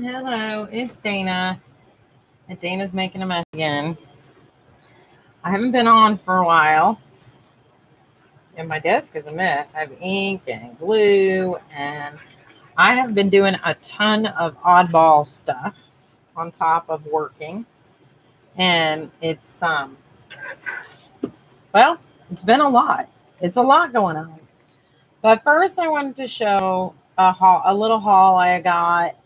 Hello. It's Dana. And Dana's making a mess again. I haven't been on for a while. And my desk is a mess. I have ink and glue. And I have been doing a ton of oddball stuff on top of working. And it's, it's been a lot. It's a lot going on. But first, I wanted to show a little haul I got.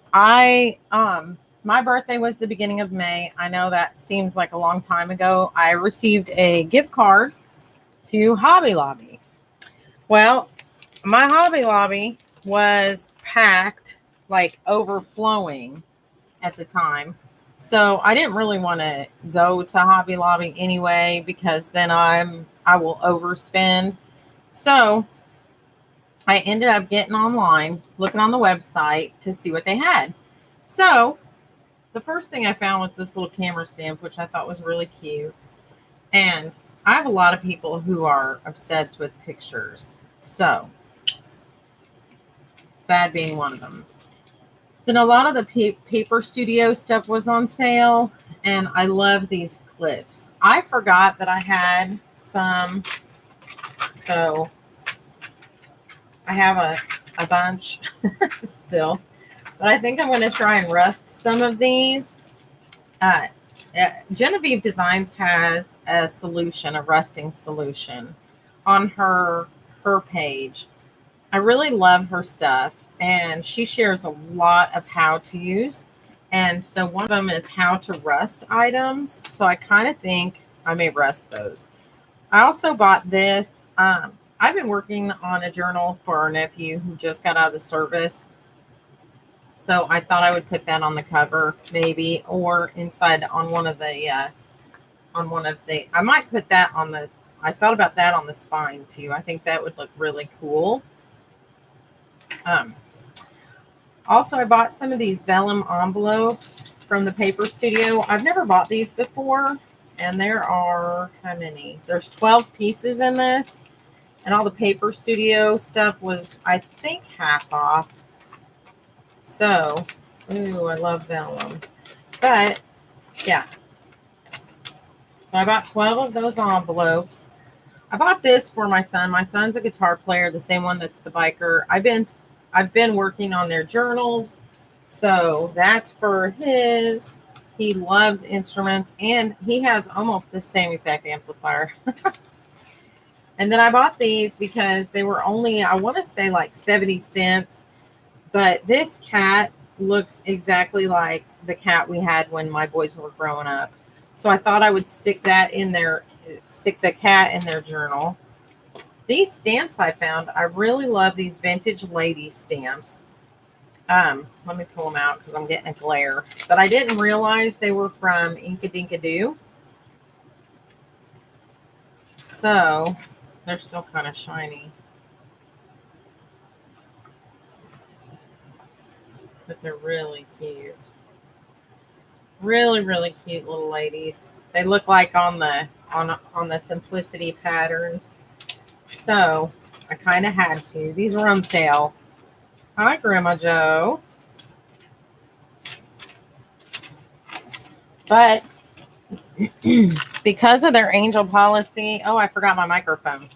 My birthday was the beginning of May. I know that seems like a long time ago. I received a gift card to Hobby Lobby. Well, my Hobby Lobby was packed, like overflowing at the time. So I didn't really want to go to Hobby Lobby anyway because then I will overspend. So I ended up getting online, looking on the website to see what they had. So the first thing I found was this little camera stamp, which I thought was really cute. And I have a lot of people who are obsessed with pictures. So that being one of them. Then a lot of the paper studio stuff was on sale. And I love these clips. I forgot that I had some. So I have a bunch still, but I think I'm going to try and rust some of these. Genevieve Designs has a solution, a rusting solution on her page. I really love her stuff, and she shares a lot of how to use. And so one of them is how to rust items. So I kind of think I may rust those. I also bought this. I've been working on a journal for our nephew who just got out of the service. So I thought I would put that on the cover maybe, or inside on one of the, I might put that on the, I thought about that on the spine too. I think that would look really cool. Also, I bought some of these vellum envelopes from the Paper Studio. I've never bought these before. And there are, how many? There's 12 pieces in this. And all the Paper Studio stuff was, I think, half off. So, ooh, I love vellum. But, yeah. So I bought 12 of those envelopes. I bought this for my son. My son's a guitar player, the same one that's the biker. I've been working on their journals. So that's for his. He loves instruments, and he has almost the same exact amplifier. And then I bought these because they were only, I want to say like 70 cents. But this cat looks exactly like the cat we had when my boys were growing up. So I thought I would stick that in there, stick the cat in their journal. These stamps I found, I really love these vintage lady stamps. Let me pull them out because I'm getting a glare. But I didn't realize they were from Inkadinkadoo. So they're still kind of shiny. But they're really cute. Really, really cute little ladies. They look like on the Simplicity patterns. So I kind of had to. These were on sale. Hi, Grandma Joe. But because of their angel policy, oh, I forgot my microphone.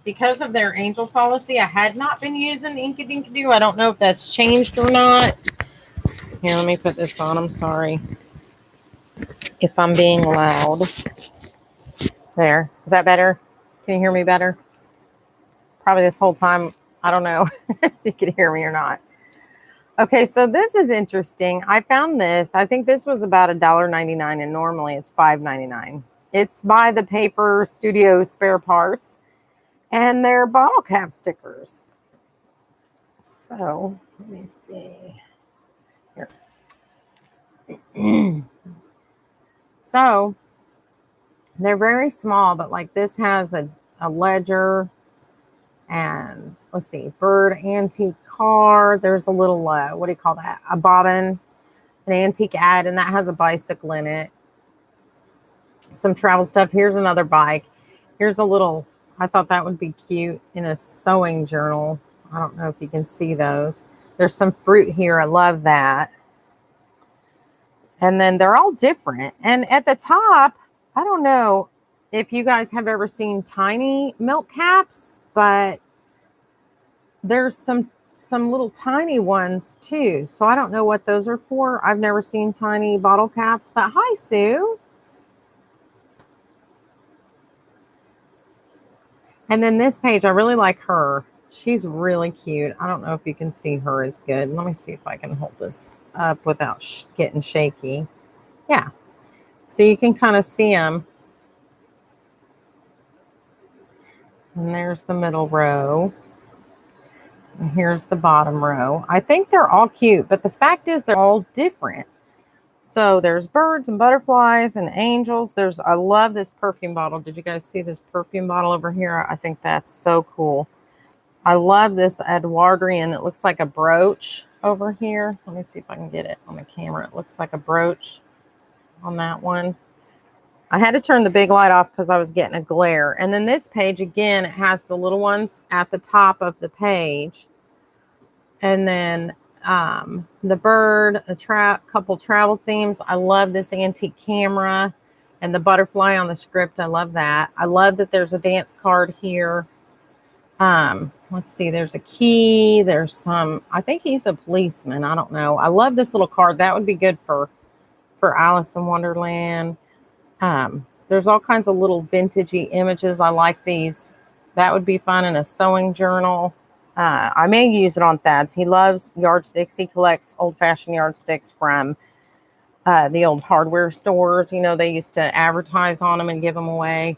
Because of their angel policy, I had not been using Inkadinkadoo. I don't know if that's changed or not. Here, let me put this on. I'm sorry if I'm being loud. There. Is that better? Can you hear me better? Probably this whole time. I don't know if you can hear me or not. Okay, so this is interesting. I found this. I think this was about $1.99, and normally it's $5.99. It's by the Paper Studio Spare Parts, and they're bottle cap stickers. So let me see here. So they're very small, but like this has a ledger, and let's see, bird antique car. There's a little, what do you call that? A bobbin, an antique ad, and that has a bicycle in it. Some travel stuff. Here's another bike. Here's a little, I thought that would be cute in a sewing journal. I don't know if you can see those. There's some fruit here. I love that. And then they're all different. And at the top, I don't know if you guys have ever seen tiny milk caps, but there's some little tiny ones too. So I don't know what those are for. I've never seen tiny bottle caps, but hi, Sue. And then this page, I really like her. She's really cute. I don't know if you can see her as good. Let me see if I can hold this up without getting shaky. Yeah. So you can kind of see them. And there's the middle row. And here's the bottom row. I think they're all cute, but the fact is they're all different. So there's birds and butterflies and angels. I love this perfume bottle. Did you guys see this perfume bottle over here? I think that's so cool. I love this Edwardian. It looks like a brooch over here. Let me see if I can get it on the camera. It looks like a brooch on that one. I had to turn the big light off because I was getting a glare. And then this page, again, it has the little ones at the top of the page. And then the bird, couple travel themes. I love this antique camera and the butterfly on the script. I love that. I love that there's a dance card here. Let's see, there's a key. There's I think he's a policeman. I don't know. I love this little card. That would be good for Alice in Wonderland. There's all kinds of little vintagey images. I like these. That would be fun in a sewing journal. I may use it on Thad's. He loves yardsticks. He collects old-fashioned yardsticks from the old hardware stores. You know, they used to advertise on them and give them away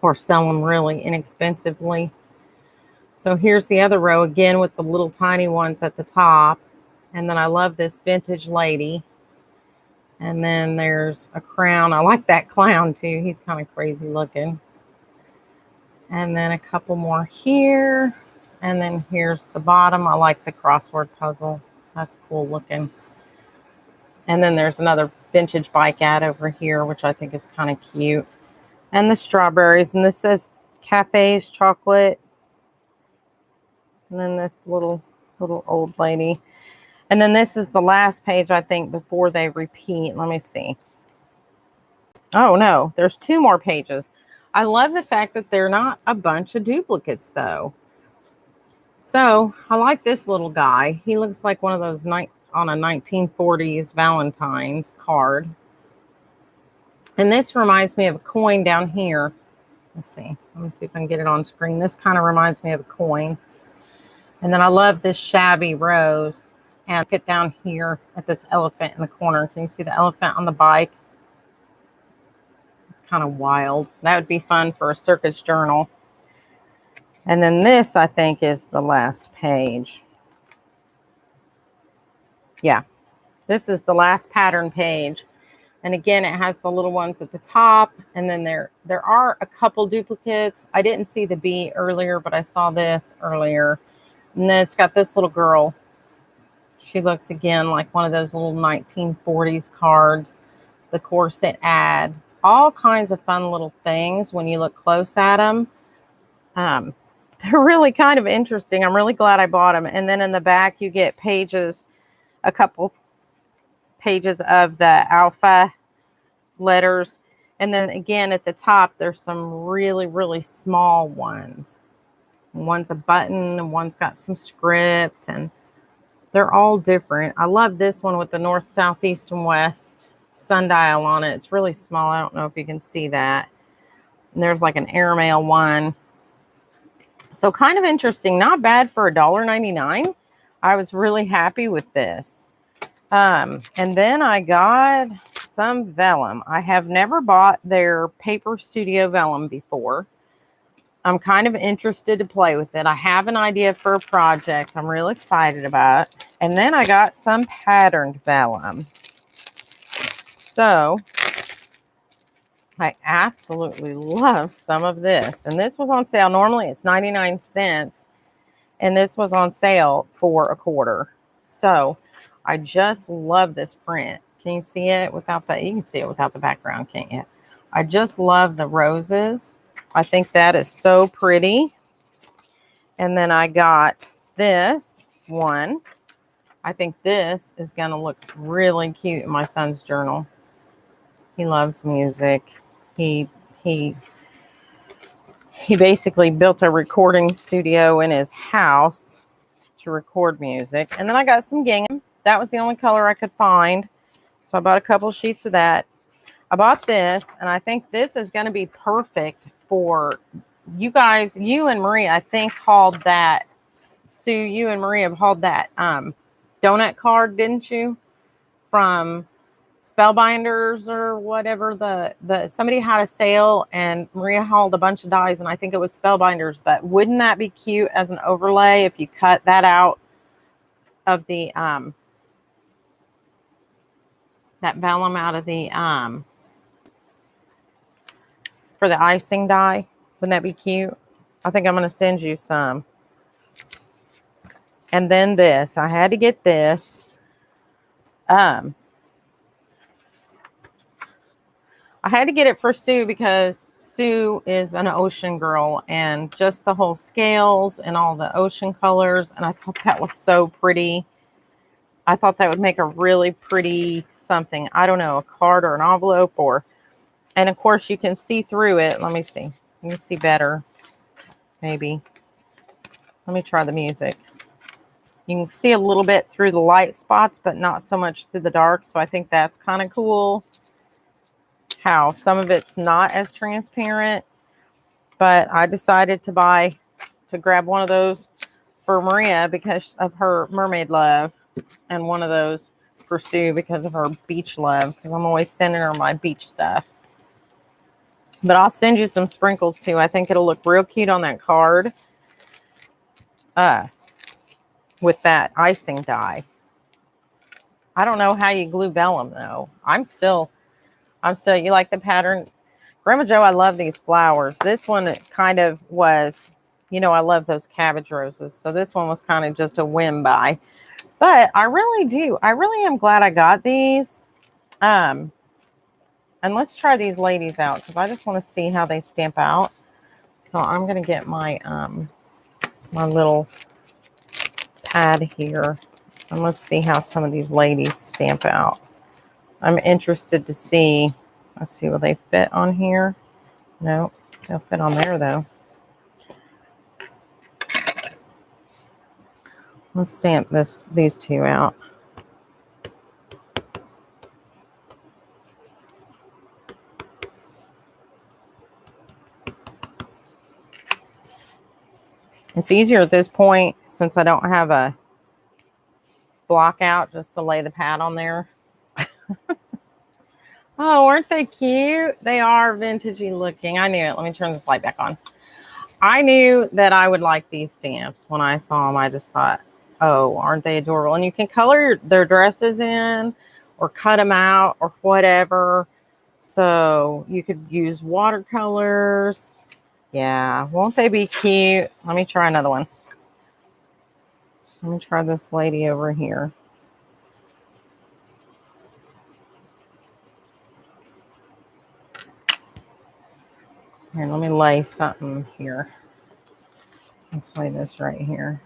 or sell them really inexpensively. So here's the other row again with the little tiny ones at the top. And then I love this vintage lady. And then there's a crown. I like that clown too. He's kind of crazy looking. And then a couple more here. And then here's the bottom. I like the crossword puzzle. That's cool looking. And then there's another vintage bike ad over here, which I think is kind of cute. And the strawberries. And this says cafes, chocolate. And then this little old lady. And then this is the last page, I think, before they repeat. Let me see. Oh, no. There's 2 more pages. I love the fact that they're not a bunch of duplicates, though. So I like this little guy. He looks like one of those on a 1940s Valentine's card. And this reminds me of a coin down here. Let's see. Let me see if I can get it on screen. This kind of reminds me of a coin. And then I love this shabby rose. And look at down here at this elephant in the corner. Can you see the elephant on the bike? It's kind of wild. That would be fun for a circus journal. And then this, I think, is the last page. Yeah, this is the last pattern page. And again, it has the little ones at the top. And then there are a couple duplicates. I didn't see the bee earlier, but I saw this earlier. And then it's got this little girl. She looks, again, like one of those little 1940s cards. The corset ad. All kinds of fun little things when you look close at them. They're really kind of interesting. I'm really glad I bought them. And then in the back, you get a couple pages of the alpha letters. And then again, at the top, there's some really, really small ones. One's a button and one's got some script, and they're all different. I love this one with the north, south, east, and west sundial on it. It's really small. I don't know if you can see that. And there's like an airmail one. So kind of interesting. Not bad for $1.99. I was really happy with this. And then I got some vellum. I have never bought their Paper Studio vellum before. I'm kind of interested to play with it. I have an idea for a project I'm real excited about. And then I got some patterned vellum. So I absolutely love some of this. And this was on sale. Normally it's 99 cents. And this was on sale for $0.25. So I just love this print. Can you see it without that? You can see it without the background, can't you? I just love the roses. I think that is so pretty. And then I got this one. I think this is going to look really cute in my son's journal. He loves music. He basically built a recording studio in his house to record music. And then I got some gingham. That was the only color I could find. So I bought a couple sheets of that. I bought this, and I think this is going to be perfect for you guys. You and Marie, I think, hauled that. Sue, you and Marie have hauled that donut card, didn't you? From Spellbinders or whatever. The somebody had a sale, and Maria hauled a bunch of dies, and I think it was Spellbinders. But wouldn't that be cute as an overlay if you cut that out of the that vellum out of the for the icing die? Wouldn't that be cute? I think I'm going to send you some. And then this, I had to get this. I had to get it for Sue because Sue is an ocean girl, and just the whole scales and all the ocean colors. And I thought that was so pretty. I thought that would make a really pretty something. I don't know, a card or an envelope or, and of course you can see through it. Let me see. You can see better. Maybe. Let me try the music. You can see a little bit through the light spots, but not so much through the dark. So I think that's kind of cool. How some of it's not as transparent, but I decided to grab one of those for Maria because of her mermaid love, and one of those for Sue because of her beach love, because I'm always sending her my beach stuff. But I'll send you some sprinkles too. I think it'll look real cute on that card with that icing die. I don't know how you glue vellum though. I'm still, you like the pattern? Grandma Joe, I love these flowers. This one kind of was, you know, I love those cabbage roses. So this one was kind of just a whim buy. But I really am glad I got these. And let's try these ladies out because I just want to see how they stamp out. So I'm going to get my my little pad here. And let's see how some of these ladies stamp out. I'm interested to see. Let's see, will they fit on here? No, they'll fit on there though. Let's stamp these two out. It's easier at this point since I don't have a block out just to lay the pad on there. Oh, aren't they cute? They are vintagey looking. I knew it. Let me turn this light back on. I knew that I would like these stamps. When I saw them, I just thought, oh, aren't they adorable? And you can color their dresses in or cut them out or whatever. So you could use watercolors. Yeah, won't they be cute? Let me try another one. Let me try this lady over here. Here, let me lay something here. Let's lay this right here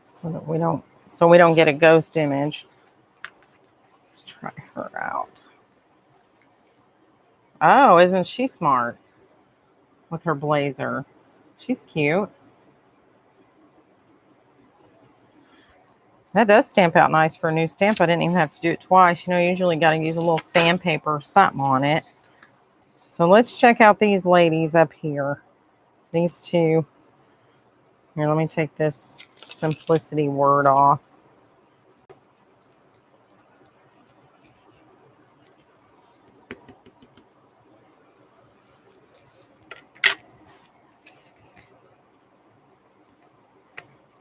so that we don't get a ghost image. Let's try her out. Oh, isn't she smart with her blazer? She's cute. That does stamp out nice for a new stamp. I didn't even have to do it twice. You know, usually got to use a little sandpaper or something on it. So let's check out these ladies up here. These two. Here, let me take this simplicity word off.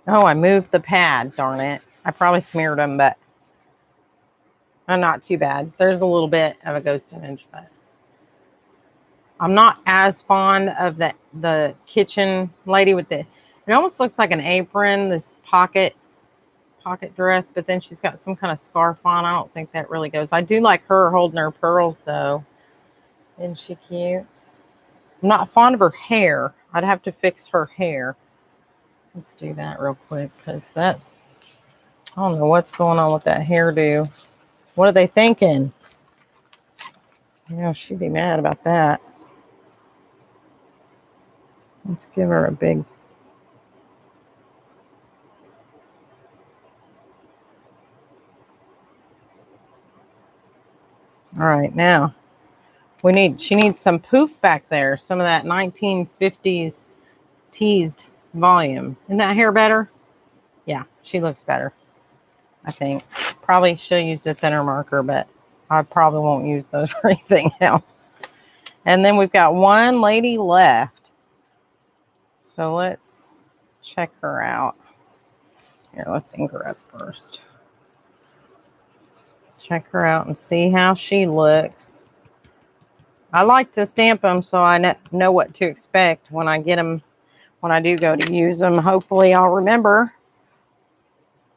Oh, I moved the pad, darn it. I probably smeared them, but not too bad. There's a little bit of a ghost image, but I'm not as fond of the kitchen lady with it almost looks like an apron, this pocket dress, but then she's got some kind of scarf on. I don't think that really goes. I do like her holding her pearls though. Isn't she cute? I'm not fond of her hair. I'd have to fix her hair. Let's do that real quick because that's, I don't know what's going on with that hairdo. What are they thinking? You know, she'd be mad about that. Let's give her a big. All right, now she needs some poof back there. Some of that 1950s teased volume. Isn't that hair better? Yeah, she looks better, I think. Probably she'll use a thinner marker, but I probably won't use those for anything else. And then we've got one lady left. So let's check her out. Here, let's ink her up first. Check her out and see how she looks. I like to stamp them so I know what to expect when I get them, when I do go to use them. Hopefully I'll remember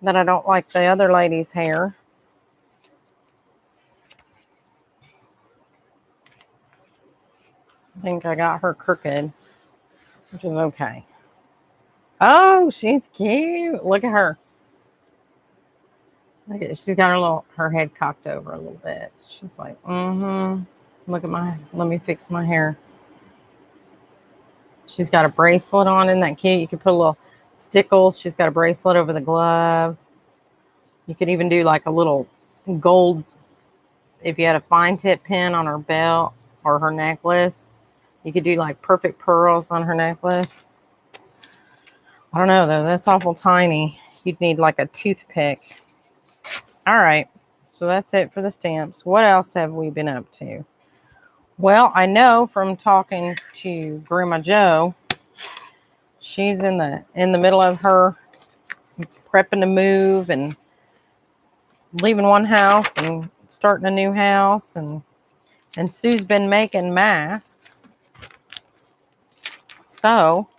that I don't like the other lady's hair. I think I got her crooked, which is okay. Oh, she's cute. Look at her. Look at, she's got her head cocked over a little bit. She's like, look at let me fix my hair. She's got a bracelet on. Isn't that cute? You could put a little stickles. She's got a bracelet over the glove. You could even do like a little gold, if you had a fine tip pin on her belt or her necklace. You could do like perfect pearls on her necklace. I don't know though, that's awful tiny. You'd need like a toothpick. All right, so that's it for the stamps. What else have we been up to? Well, I know from talking to Grandma Jo, she's in the middle of her prepping to move and leaving one house and starting a new house, and Sue's been making masks. So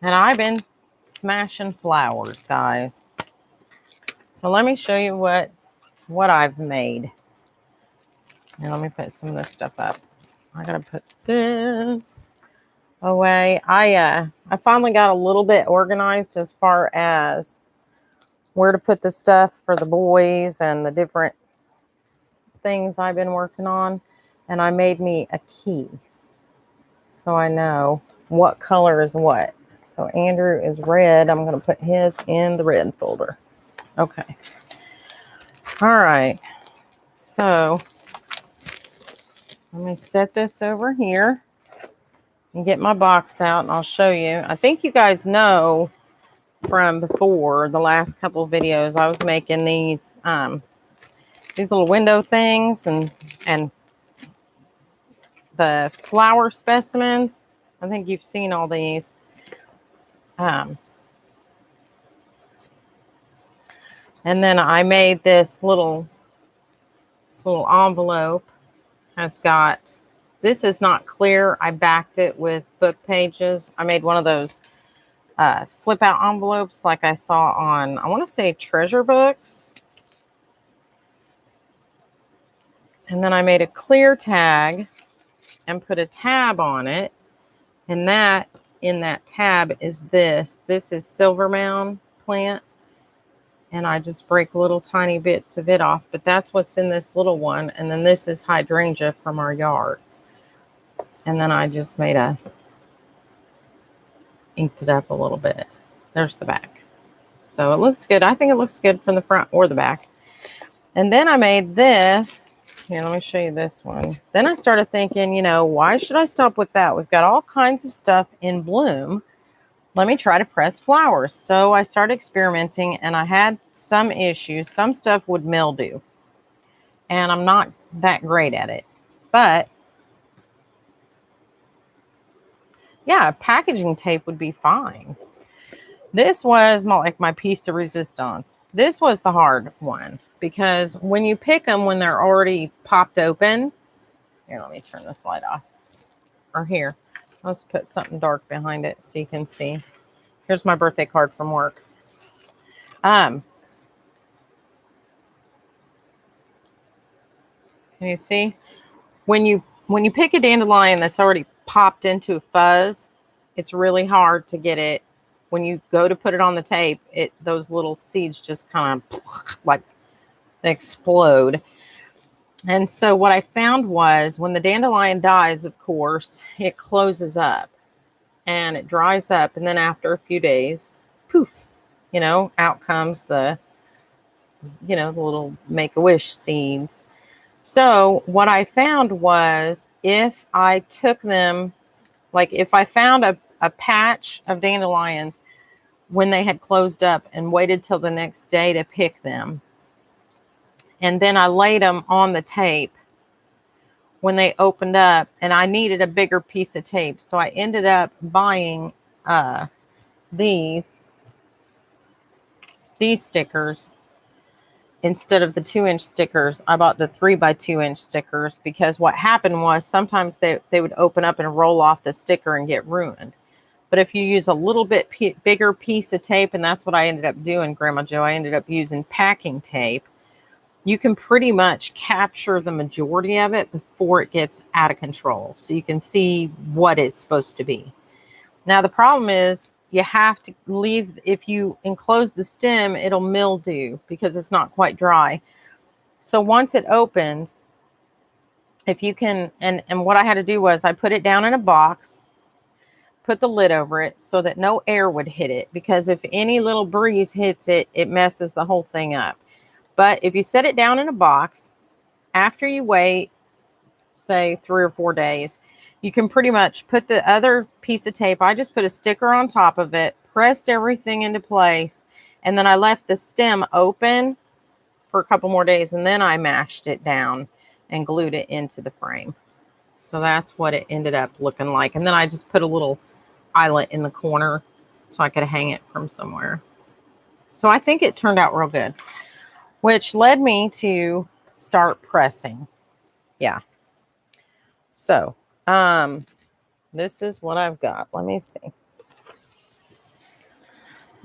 and I've been smashing flowers, guys. So let me show you what I've made. Now let me put some of this stuff up. I gotta put this away. I finally got a little bit organized as far as where to put the stuff for the boys and the different things I've been working on. And I made me a key so I know what color is what. So Andrew is red. I'm going to put his in the red folder. Okay. All right. So let me set this over here and get my box out, and I'll show you. I think you guys know from before the last couple of videos, I was making these little window things and the flower specimens. I think you've seen all these. And then I made this little envelope. Has got, this is not clear. I backed it with book pages. I made one of those flip out envelopes like I saw on, I want to say Treasure Books. And then I made a clear tag and put a tab on it. And that, in that tab is this. This is Silvermound plant. And I just break little tiny bits of it off. But that's what's in this little one. And then this is hydrangea from our yard. And then I just inked it up a little bit. There's the back. So it looks good. I think it looks good from the front or the back. And then I made this. Here, let me show you this one. Then I started thinking, you know, why should I stop with that? We've got all kinds of stuff in bloom. Let me try to press flowers. So I started experimenting, and I had some issues. Some stuff would mildew. And I'm not that great at it. But yeah, packaging tape would be fine. This was my piece de resistance. This was the hard one because when you pick them when they're already popped open, here, let me turn this light off. Or here, let's put something dark behind it so you can see. Here's my birthday card from work. Can you see? When when you pick a dandelion that's already popped into a fuzz, it's really hard to get it. When you go to put it on the tape, those little seeds just kind of like they explode. And so what I found was when the dandelion dies, of course, it closes up and it dries up. And then after a few days, poof, out comes the little Make-A-Wish seeds. So what I found was if I took them, like if I found a patch of dandelions when they had closed up and waited till the next day to pick them, and then I laid them on the tape when they opened up, and I needed a bigger piece of tape. So I ended up buying these stickers. Instead of the 2-inch stickers, I bought the 3x2-inch stickers, because what happened was sometimes they would open up and roll off the sticker and get ruined. But if you use a little bit bigger piece of tape, and that's what I ended up doing, Grandma Jo, I ended up using packing tape, you can pretty much capture the majority of it before it gets out of control. So you can see what it's supposed to be. Now, the problem is you have to leave, if you enclose the stem, it'll mildew because it's not quite dry. So once it opens, if you can, and what I had to do was I put it down in a box, put the lid over it so that no air would hit it, because if any little breeze hits it, it messes the whole thing up. But if you set it down in a box, after you wait, say 3 or 4 days, you can pretty much put the other piece of tape. I just put a sticker on top of it, pressed everything into place, and then I left the stem open for a couple more days, and then I mashed it down and glued it into the frame. So that's what it ended up looking like. And then I just put a little eyelet in the corner so I could hang it from somewhere. So I think it turned out real good, which led me to start pressing. Yeah. So, this is what I've got. Let me see.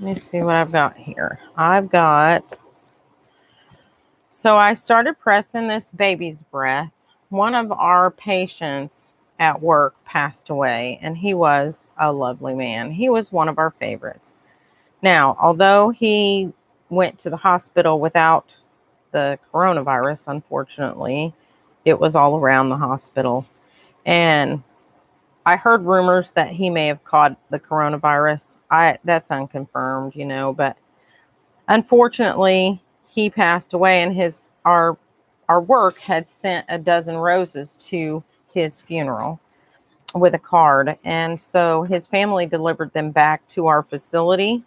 Let me see what I've got here. So I started pressing this baby's breath. One of our patients at work passed away, and he was a lovely man. He was one of our favorites. Now, although he went to the hospital without the coronavirus, unfortunately, it was all around the hospital. And I heard rumors that he may have caught the coronavirus. That's unconfirmed, but unfortunately, he passed away, and our work had sent a dozen roses to his funeral with a card. And so his family delivered them back to our facility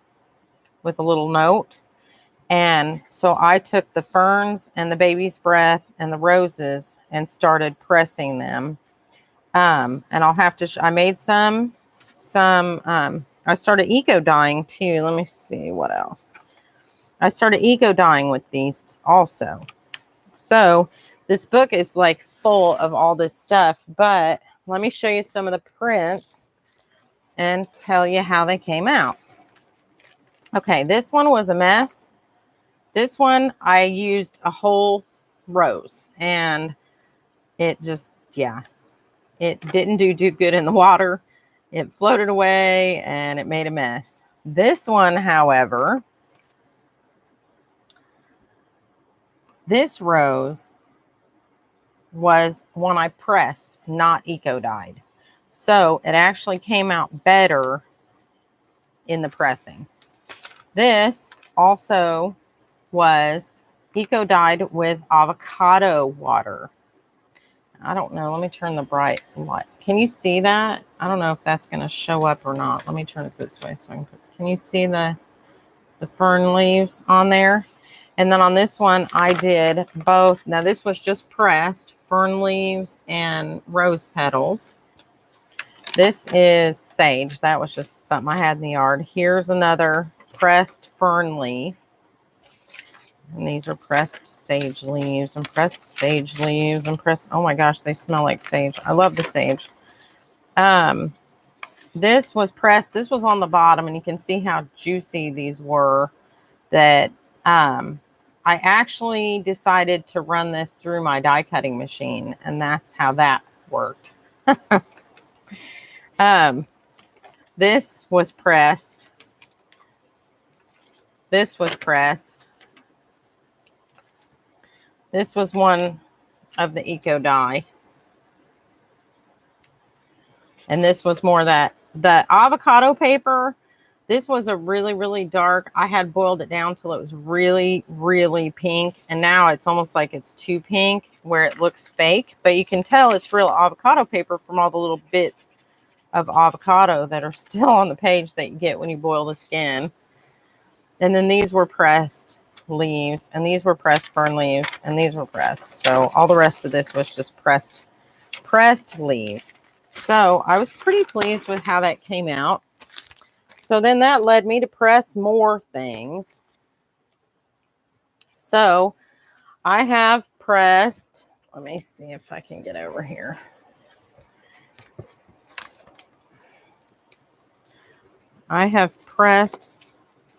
with a little note. And so I took the ferns and the baby's breath and the roses and started pressing them. And I'll have to, I made some, I started eco dyeing too. Let me see what else. I started eco dyeing with these also. So this book is like full of all this stuff, but let me show you some of the prints and tell you how they came out. Okay, this one was a mess. This one, I used a whole rose, and it just, yeah, it didn't do good in the water. It floated away, and it made a mess. This one, however, this rose was one I pressed, not eco-dyed. So it actually came out better in the pressing. This also was eco-dyed with avocado water. I don't know. Let me turn the bright light. Can you see that? I don't know if that's going to show up or not. Let me turn it this way so I can you see the fern leaves on there? And then on this one, I did both. Now, this was just pressed fern leaves and rose petals. This is sage. That was just something I had in the yard. Here's another pressed fern leaf. And these are pressed sage leaves and pressed sage leaves and pressed. Oh my gosh, they smell like sage. I love the sage. This was pressed. This was on the bottom, and you can see how juicy these were. That I actually decided to run this through my die cutting machine, and that's how that worked. This was pressed. This was pressed. This was one of the Eco Dye. And this was more that the avocado paper. This was a really, really dark. I had boiled it down till it was really, really pink. And now it's almost like it's too pink where it looks fake. But you can tell it's real avocado paper from all the little bits of avocado that are still on the page that you get when you boil the skin. And then these were pressed leaves. And these were pressed fern leaves. And these were pressed. So all the rest of this was just pressed leaves. So I was pretty pleased with how that came out. So then that led me to press more things. So I have pressed, let me see if I can get over here. I have pressed,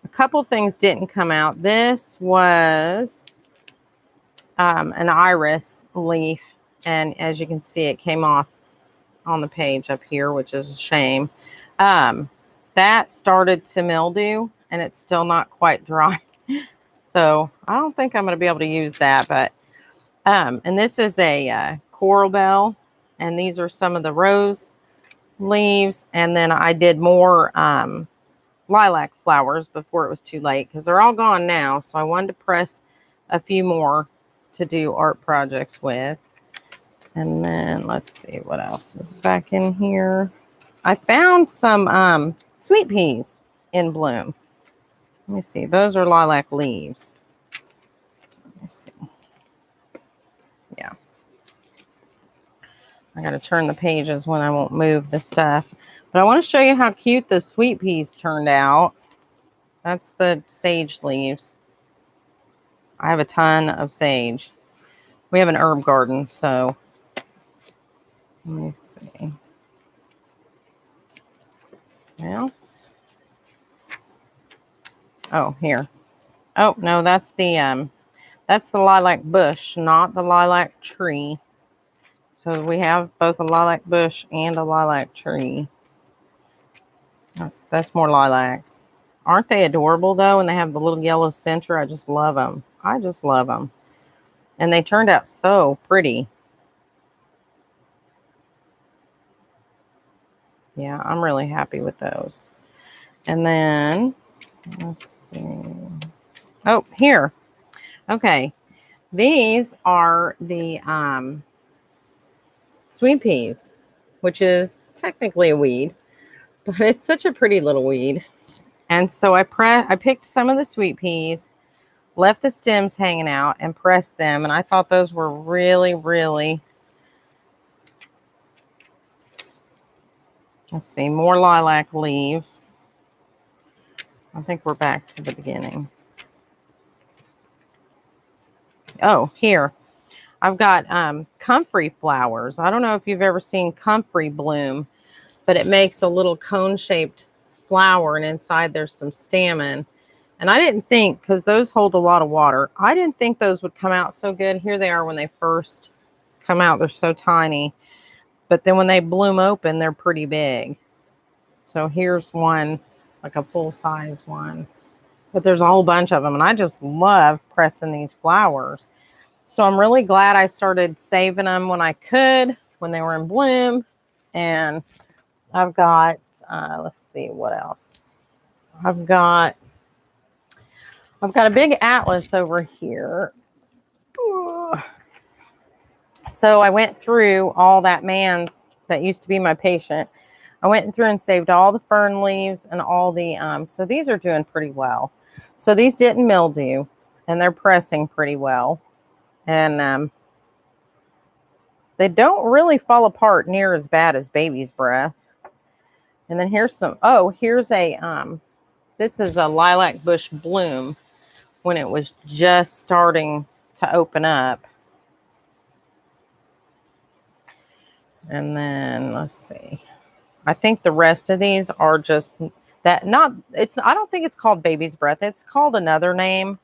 a couple things didn't come out. This was an iris leaf. And as you can see, it came off on the page up here, which is a shame. That started to mildew and it's still not quite dry. So I don't think I'm going to be able to use that, but, and this is a coral bell, and these are some of the rose leaves. And then I did more, lilac flowers before it was too late because they're all gone now. So I wanted to press a few more to do art projects with. And then let's see what else is back in here. I found some, sweet peas in bloom. Let me see. Those are lilac leaves. Let me see. Yeah. I got to turn the pages when I won't move the stuff. But I want to show you how cute the sweet peas turned out. That's the sage leaves. I have a ton of sage. We have an herb garden, so let me see. Well. Oh, here. Oh, no, that's the lilac bush, not the lilac tree. So we have both a lilac bush and a lilac tree. That's more lilacs. Aren't they adorable, though? And they have the little yellow center. I just love them. I just love them. And they turned out so pretty. Yeah, I'm really happy with those. And then, let's see. Oh, here. Okay. These are the sweet peas, which is technically a weed, but it's such a pretty little weed. And so I picked some of the sweet peas, left the stems hanging out, and pressed them. And I thought those were really, really, let's see, more lilac leaves. I think we're back to the beginning. Oh, here. I've got Comfrey Flowers. I don't know if you've ever seen Comfrey bloom, but it makes a little cone-shaped flower, and inside there's some stamen. And I didn't think, because those hold a lot of water, I didn't think those would come out so good. Here they are when they first come out. They're so tiny. But then when they bloom open, they're pretty big. So here's one, like a full-size one. But there's a whole bunch of them, and I just love pressing these flowers. So I'm really glad I started saving them when I could, when they were in bloom. And I've got, let's see, what else? I've got a big atlas over here. So I went through all that man's that used to be my patient. I went through and saved all the fern leaves and all the, so these are doing pretty well. So these didn't mildew, and they're pressing pretty well. And they don't really fall apart near as bad as baby's breath. And then here's some, oh, here's a, this is a lilac bush bloom when it was just starting to open up. And then let's see. I think the rest of these are just that, not, it's, I don't think it's called baby's breath. It's called another name.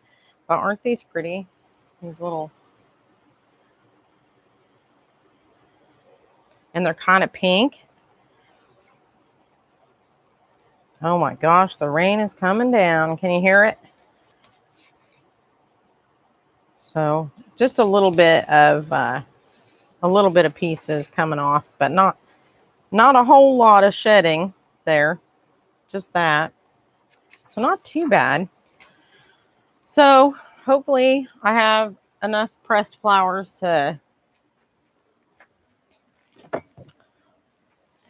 But aren't these pretty? These little, and they're kind of pink. Oh my gosh, the rain is coming down. Can you hear it? So just a little bit of pieces coming off, but not a whole lot of shedding there. Just that. So not too bad. So hopefully I have enough pressed flowers to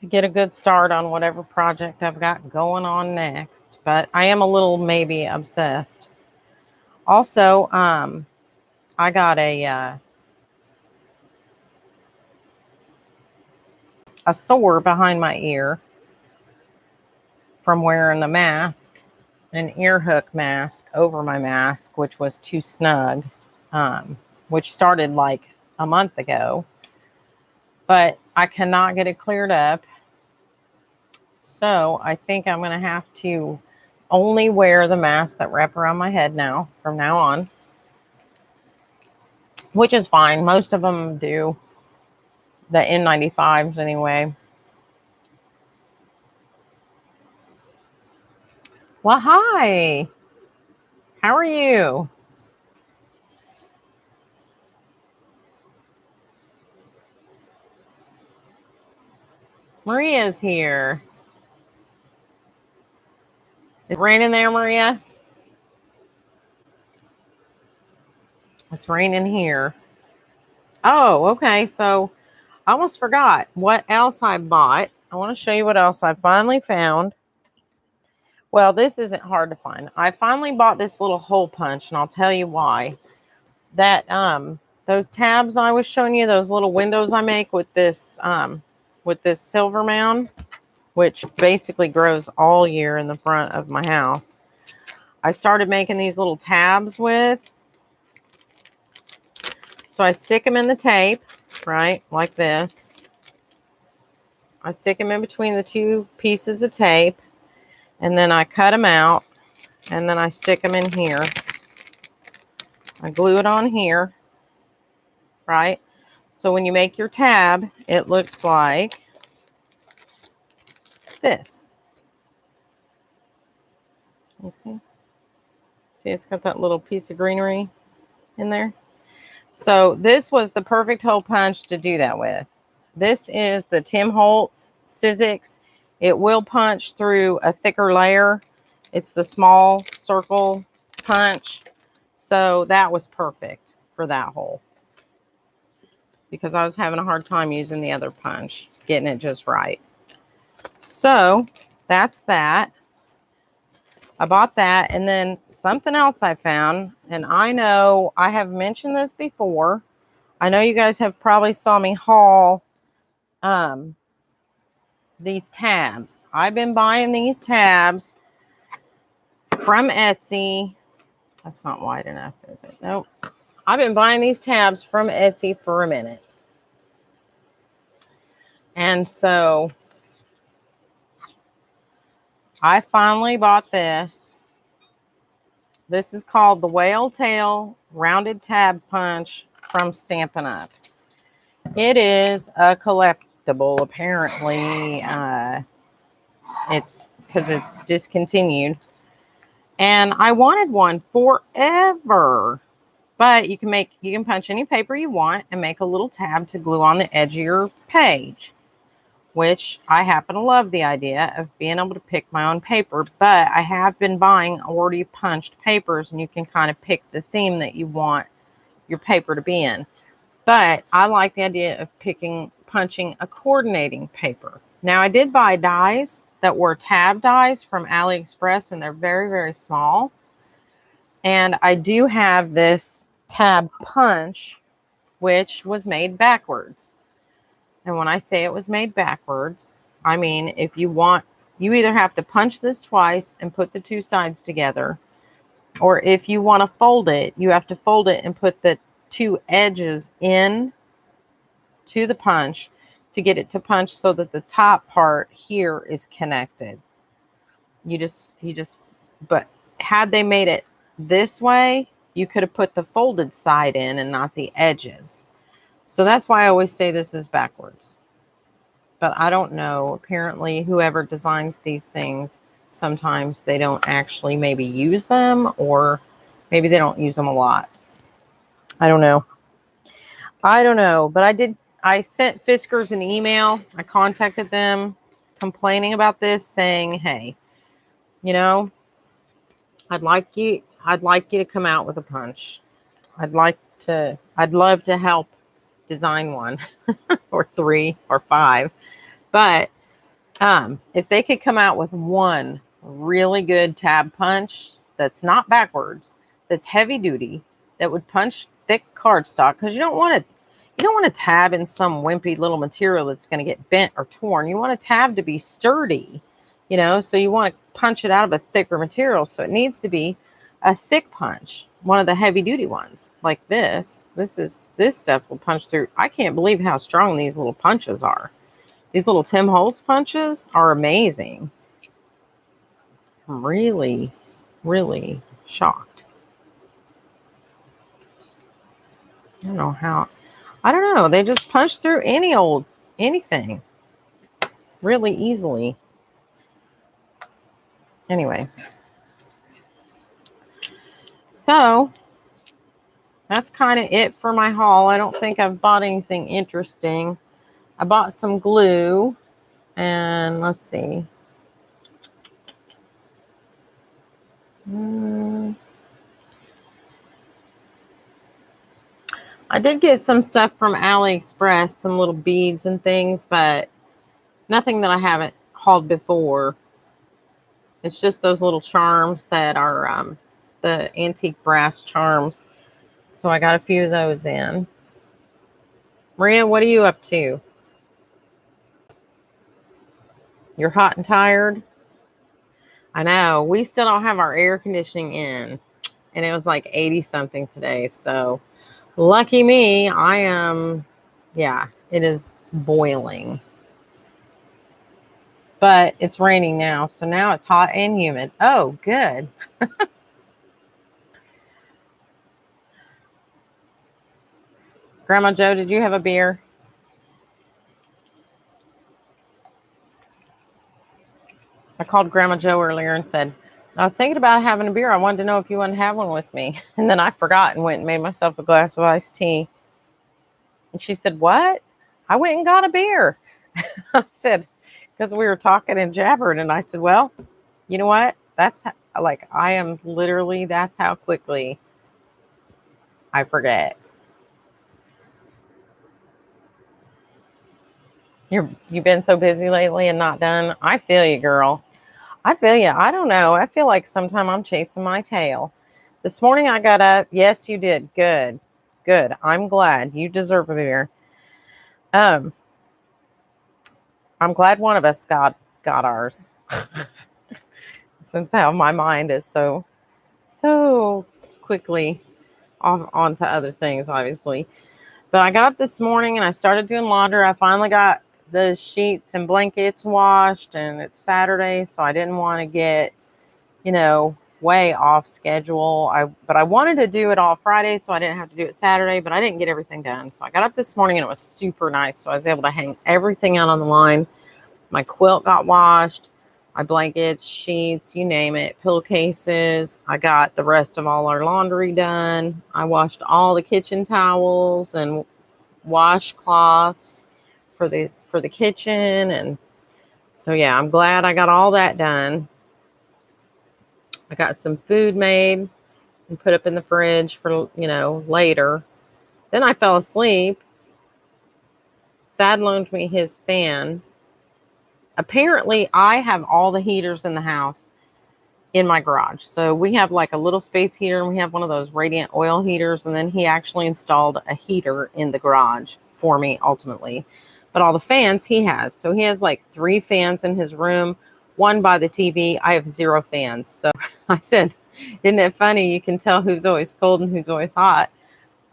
get a good start on whatever project I've got going on next. But I am a little maybe obsessed. Also, I got a sore behind my ear from wearing the mask, an ear hook mask over my mask, which was too snug, which started like a month ago. But I cannot get it cleared up. So I think I'm going to have to only wear the mask that wrap around my head now, from now on. Which is fine. Most of them do. The N95s anyway. Well, hi. How are you? Maria's here. Is it raining there, Maria? It's raining here. Oh, okay. So I almost forgot what else I bought. I want to show you what else I finally found. Well, this isn't hard to find. I finally bought this little hole punch, and I'll tell you why. That those tabs I was showing you, those little windows I make with this silver mound, which basically grows all year in the front of my house. I started making these little tabs with. So I stick them in the tape, right, like this. I stick them in between the two pieces of tape, and then I cut them out, and then I stick them in here. I glue it on here, right? So when you make your tab, it looks like this. You see? See, it's got that little piece of greenery in there. So this was the perfect hole punch to do that with. This is the Tim Holtz Sizzix. It will punch through a thicker layer. It's the small circle punch. So that was perfect for that hole, because I was having a hard time using the other punch, getting it just right. So that's that. I bought that, and then something else I found, and I know I have mentioned this before. I know you guys have probably saw me haul these tabs. I've been buying these tabs from Etsy. That's not wide enough, is it? Nope. I've been buying these tabs from Etsy for a minute. And so I finally bought this. This is called the Whale Tail Rounded Tab Punch from Stampin' Up. It is a collectible, apparently. It's because it's discontinued. And I wanted one forever. But you can punch any paper you want and make a little tab to glue on the edge of your page, which I happen to love the idea of being able to pick my own paper. But I have been buying already punched papers, and you can kind of pick the theme that you want your paper to be in. But I like the idea of punching a coordinating paper. Now, I did buy dies that were tab dies from AliExpress, and they're very, very small. And I do have this tab punch, which was made backwards. And when I say it was made backwards, I mean, if you want, you either have to punch this twice and put the two sides together, or if you want to fold it, you have to fold it and put the two edges in to the punch to get it to punch so that the top part here is connected. But had they made it this way, you could have put the folded side in and not the edges. So that's why I always say this is backwards. But I don't know. Apparently, whoever designs these things, sometimes they don't actually maybe use them, or maybe they don't use them a lot. I don't know. But I sent Fiskars an email. I contacted them complaining about this, saying, hey, you know, I'd like you to come out with a punch. I'd love to help design one or 3 or 5. But if they could come out with one really good tab punch that's not backwards, that's heavy duty, that would punch thick cardstock, because you don't want to tab in some wimpy little material that's going to get bent or torn. You want a tab to be sturdy, so you want to punch it out of a thicker material. So it needs to be a thick punch, one of the heavy duty ones like this. This stuff will punch through. I can't believe how strong these little punches are. These little Tim Holtz punches are amazing. I'm really, really shocked. I don't know. They just punch through anything really easily. Anyway. So that's kind of it for my haul. I don't think I've bought anything interesting. I bought some glue, and let's see. I did get some stuff from AliExpress, some little beads and things, but nothing that I haven't hauled before. It's just those little charms that are the antique brass charms. So I got a few of those in. Maria, what are you up to? You're hot and tired? I know. We still don't have our air conditioning in. And it was like 80 something today. So lucky me, it is boiling. But it's raining now. So now it's hot and humid. Oh, good. Grandma Joe, did you have a beer? I called Grandma Joe earlier and said, I was thinking about having a beer. I wanted to know if you wanted to have one with me. And then I forgot and went and made myself a glass of iced tea. And she said, what? I went and got a beer. I said, because we were talking and jabbered. And I said, well, you know what? That's that's how quickly I forget. You've been so busy lately and not done. I feel you, girl. I feel you. I don't know. I feel like sometimes I'm chasing my tail. This morning I got up. Yes, you did. Good. I'm glad. You deserve a beer. I'm glad one of us got ours. Since how my mind is so quickly onto other things, obviously. But I got up this morning and I started doing laundry. I finally got the sheets and blankets washed, and it's Saturday, so I didn't want to get, way off schedule. But I wanted to do it all Friday, so I didn't have to do it Saturday, but I didn't get everything done. So I got up this morning and it was super nice. So I was able to hang everything out on the line. My quilt got washed, my blankets, sheets, you name it, pillowcases. I got the rest of all our laundry done. I washed all the kitchen towels and washcloths for the kitchen. And so, yeah, I'm glad I got all that done. I got some food made and put up in the fridge for, later. Then I fell asleep. Thad loaned me his fan. Apparently, I have all the heaters in the house in my garage. So we have like a little space heater, and we have one of those radiant oil heaters. And then he actually installed a heater in the garage for me ultimately. But all the fans he has. So he has like 3 fans in his room, 1 by the TV. I have 0 fans. So I said, isn't it funny? You can tell who's always cold and who's always hot.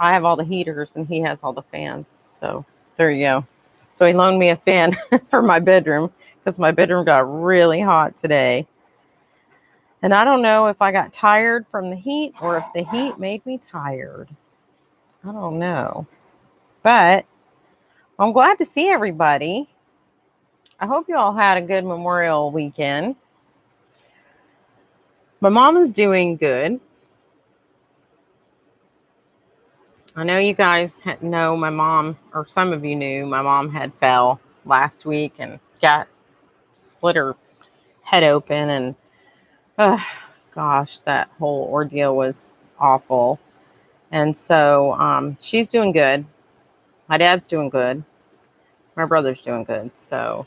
I have all the heaters and he has all the fans. So there you go. So he loaned me a fan for my bedroom, because my bedroom got really hot today. And I don't know if I got tired from the heat or if the heat made me tired. I don't know. But I'm glad to see everybody. I hope you all had a good Memorial weekend. My mom is doing good. I know you guys know my mom, or some of you knew my mom had fell last week and got split her head open. And gosh, that whole ordeal was awful. And so she's doing good. My dad's doing good. My brother's doing good. So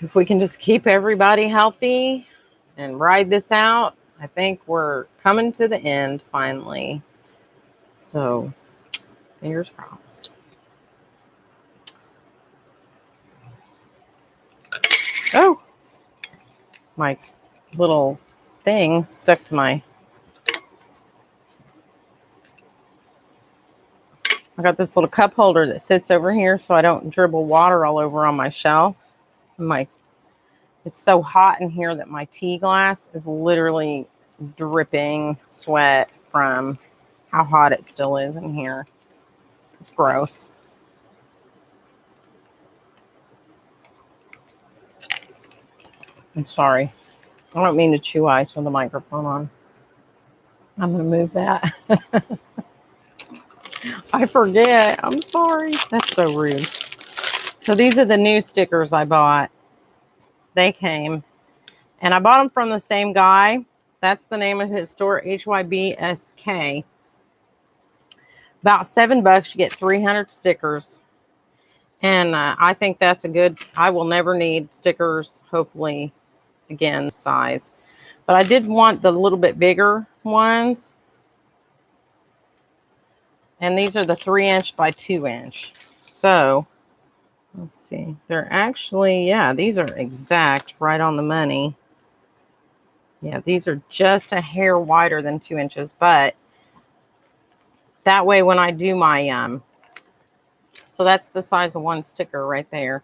if we can just keep everybody healthy and ride this out, I think we're coming to the end finally. So fingers crossed. Oh, my little thing stuck to my... I got this little cup holder that sits over here so I don't dribble water all over on my shelf. It's so hot in here that my tea glass is literally dripping sweat from how hot it still is in here. It's gross. I'm sorry. I don't mean to chew ice with the microphone on. I'm going to move that. I forget. I'm sorry. That's so rude. So these are the new stickers I bought. They came. And I bought them from the same guy. That's the name of his store, HYBSK. About $7, you get 300 stickers. And I think that's a good... I will never need stickers, hopefully, again, size. But I did want the little bit bigger ones. And these are the 3-inch by 2-inch. So, let's see. They're actually, yeah, these are exact, right on the money. Yeah, these are just a hair wider than 2 inches. But that way when I do my... so that's the size of one sticker right there.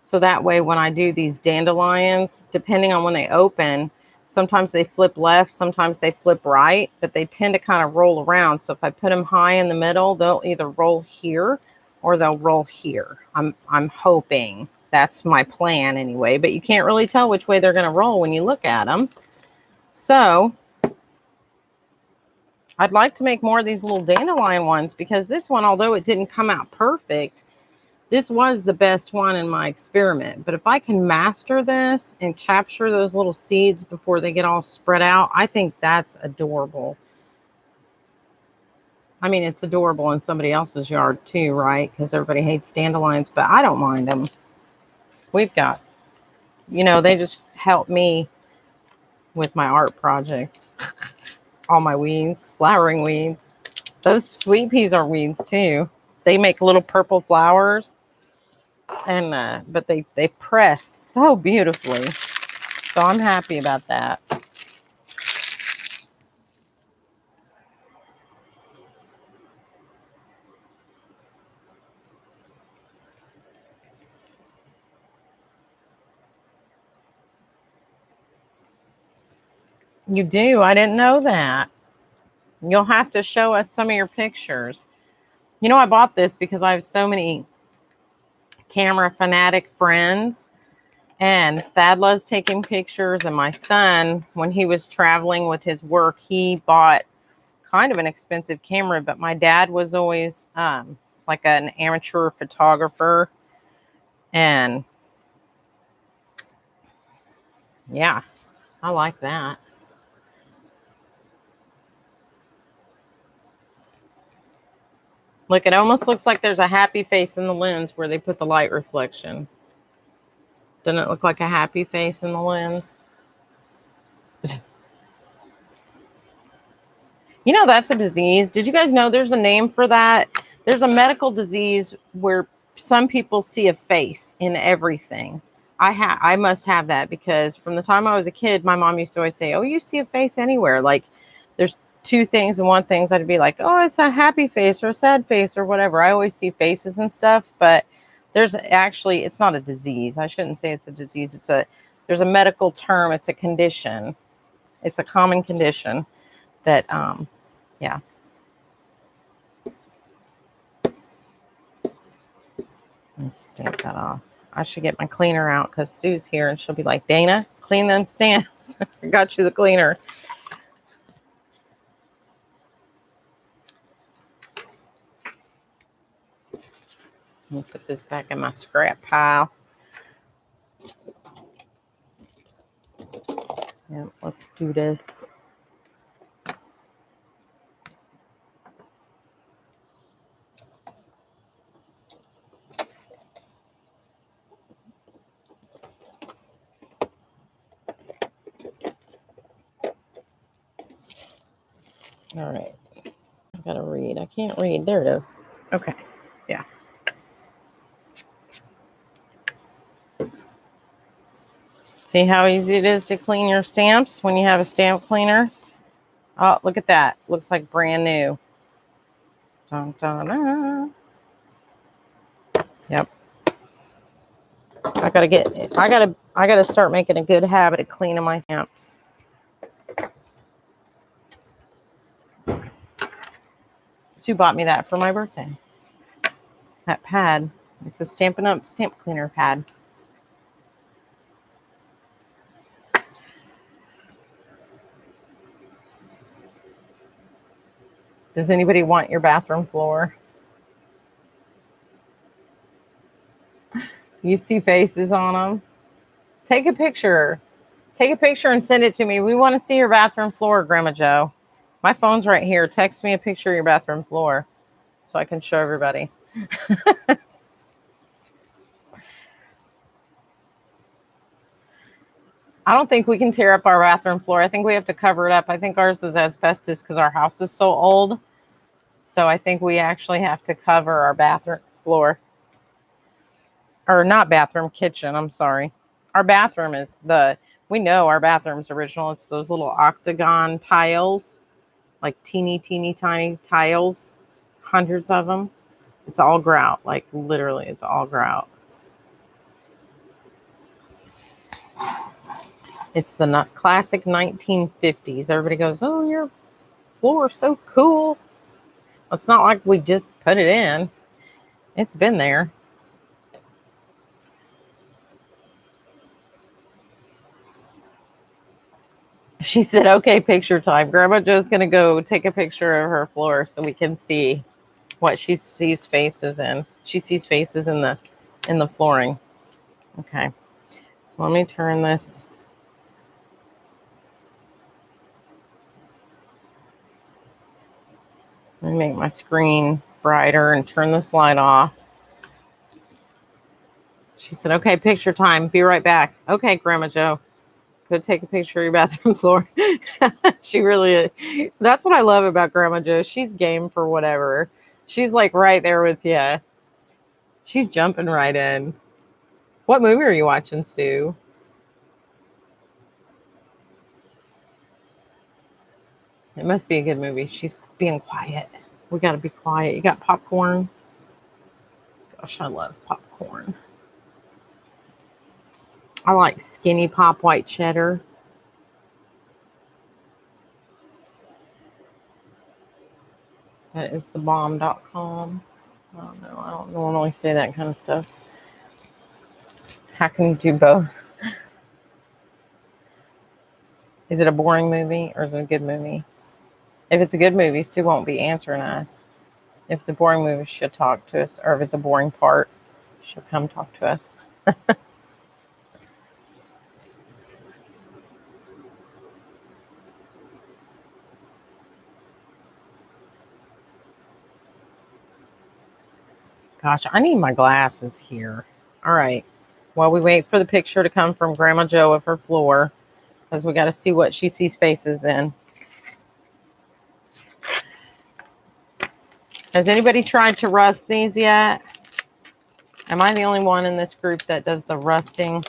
So that way when I do these dandelions, depending on when they open... Sometimes they flip left, sometimes they flip right, but they tend to kind of roll around. So if I put them high in the middle, they'll either roll here or they'll roll here. I'm hoping. That's my plan anyway, but you can't really tell which way they're going to roll when you look at them. So I'd like to make more of these little dandelion ones because this one, although it didn't come out perfect, this was the best one in my experiment. But if I can master this and capture those little seeds before they get all spread out, I think that's adorable. I mean, it's adorable in somebody else's yard too, right? Because everybody hates dandelions, but I don't mind them. We've got, they just help me with my art projects. All my weeds, flowering weeds. Those sweet peas are weeds too. They make little purple flowers. And but they press so beautifully, so I'm happy about that. You do? I didn't know that. You'll have to show us some of your pictures. I bought this because I have so many camera fanatic friends, and Thad loves taking pictures, and my son, when he was traveling with his work, he bought kind of an expensive camera, but my dad was always like an amateur photographer, and yeah, I like that. Look, it almost looks like there's a happy face in the lens where they put the light reflection. Doesn't it look like a happy face in the lens? That's a disease. Did you guys know there's a name for that? There's a medical disease where some people see a face in everything. I must have that because from the time I was a kid, my mom used to always say, "Oh, you see a face anywhere." Like there's two things and one thing. I'd be like, "Oh, it's a happy face or a sad face or whatever." I always see faces and stuff, but it's not a disease. I shouldn't say it's a disease. There's a medical term. It's a condition. It's a common condition that, yeah. Let's stamp that off. I should get my cleaner out because Sue's here and she'll be like, Dana, clean them stamps. I got you the cleaner. Let me put this back in my scrap pile. Yeah, let's do this. All right. I gotta read. I can't read. There it is. Okay. Yeah. See how easy it is to clean your stamps when you have a stamp cleaner? Oh, look at that. Looks like brand new. Dun, dun, dun. Yep. I gotta start making a good habit of cleaning my stamps. Sue bought me that for my birthday. That pad. It's a Stampin' Up! Stamp cleaner pad. Does anybody want your bathroom floor? You see faces on them? Take a picture. Take a picture and send it to me. We want to see your bathroom floor, Grandma Jo. My phone's right here. Text me a picture of your bathroom floor so I can show everybody. I don't think we can tear up our bathroom floor. I think we have to cover it up. I think ours is asbestos because our house is so old. So I think we actually have to cover our bathroom floor. Or not bathroom, kitchen. I'm sorry. Our bathroom is we know our bathroom's original. It's those little octagon tiles, like teeny tiny tiles, hundreds of them. It's all grout, like literally, it's all grout. It's the classic 1950s. Everybody goes, "Oh, your floor is so cool." It's not like we just put it in. It's been there. She said, "Okay, picture time." Grandma Jo's gonna go take a picture of her floor so we can see what she sees faces in. She sees faces in the flooring. Okay, so let me turn this. Let me make my screen brighter and turn this light off. She said, "Okay, picture time. Be right back." Okay, Grandma Jo, go take a picture of your bathroom floor. She really is. That's what I love about Grandma Jo. She's game for whatever. She's like right there with you. She's jumping right in. What movie are you watching, Sue? It must be a good movie. She's being quiet. We got to be quiet. You got popcorn? Gosh, I love popcorn. I like Skinny Pop white cheddar. That is thebomb.com. I don't know. I don't normally say that kind of stuff. How can you do both? Is it a boring movie or is it a good movie? If it's a good movie, Sue won't be answering us. If it's a boring movie, she'll talk to us. Or if it's a boring part, she'll come talk to us. Gosh, I need my glasses here. All right. While we wait for the picture to come from Grandma Jo of her floor, because we got to see what she sees faces in. Has anybody tried to rust these yet? Am I the only one in this group that does the rusting?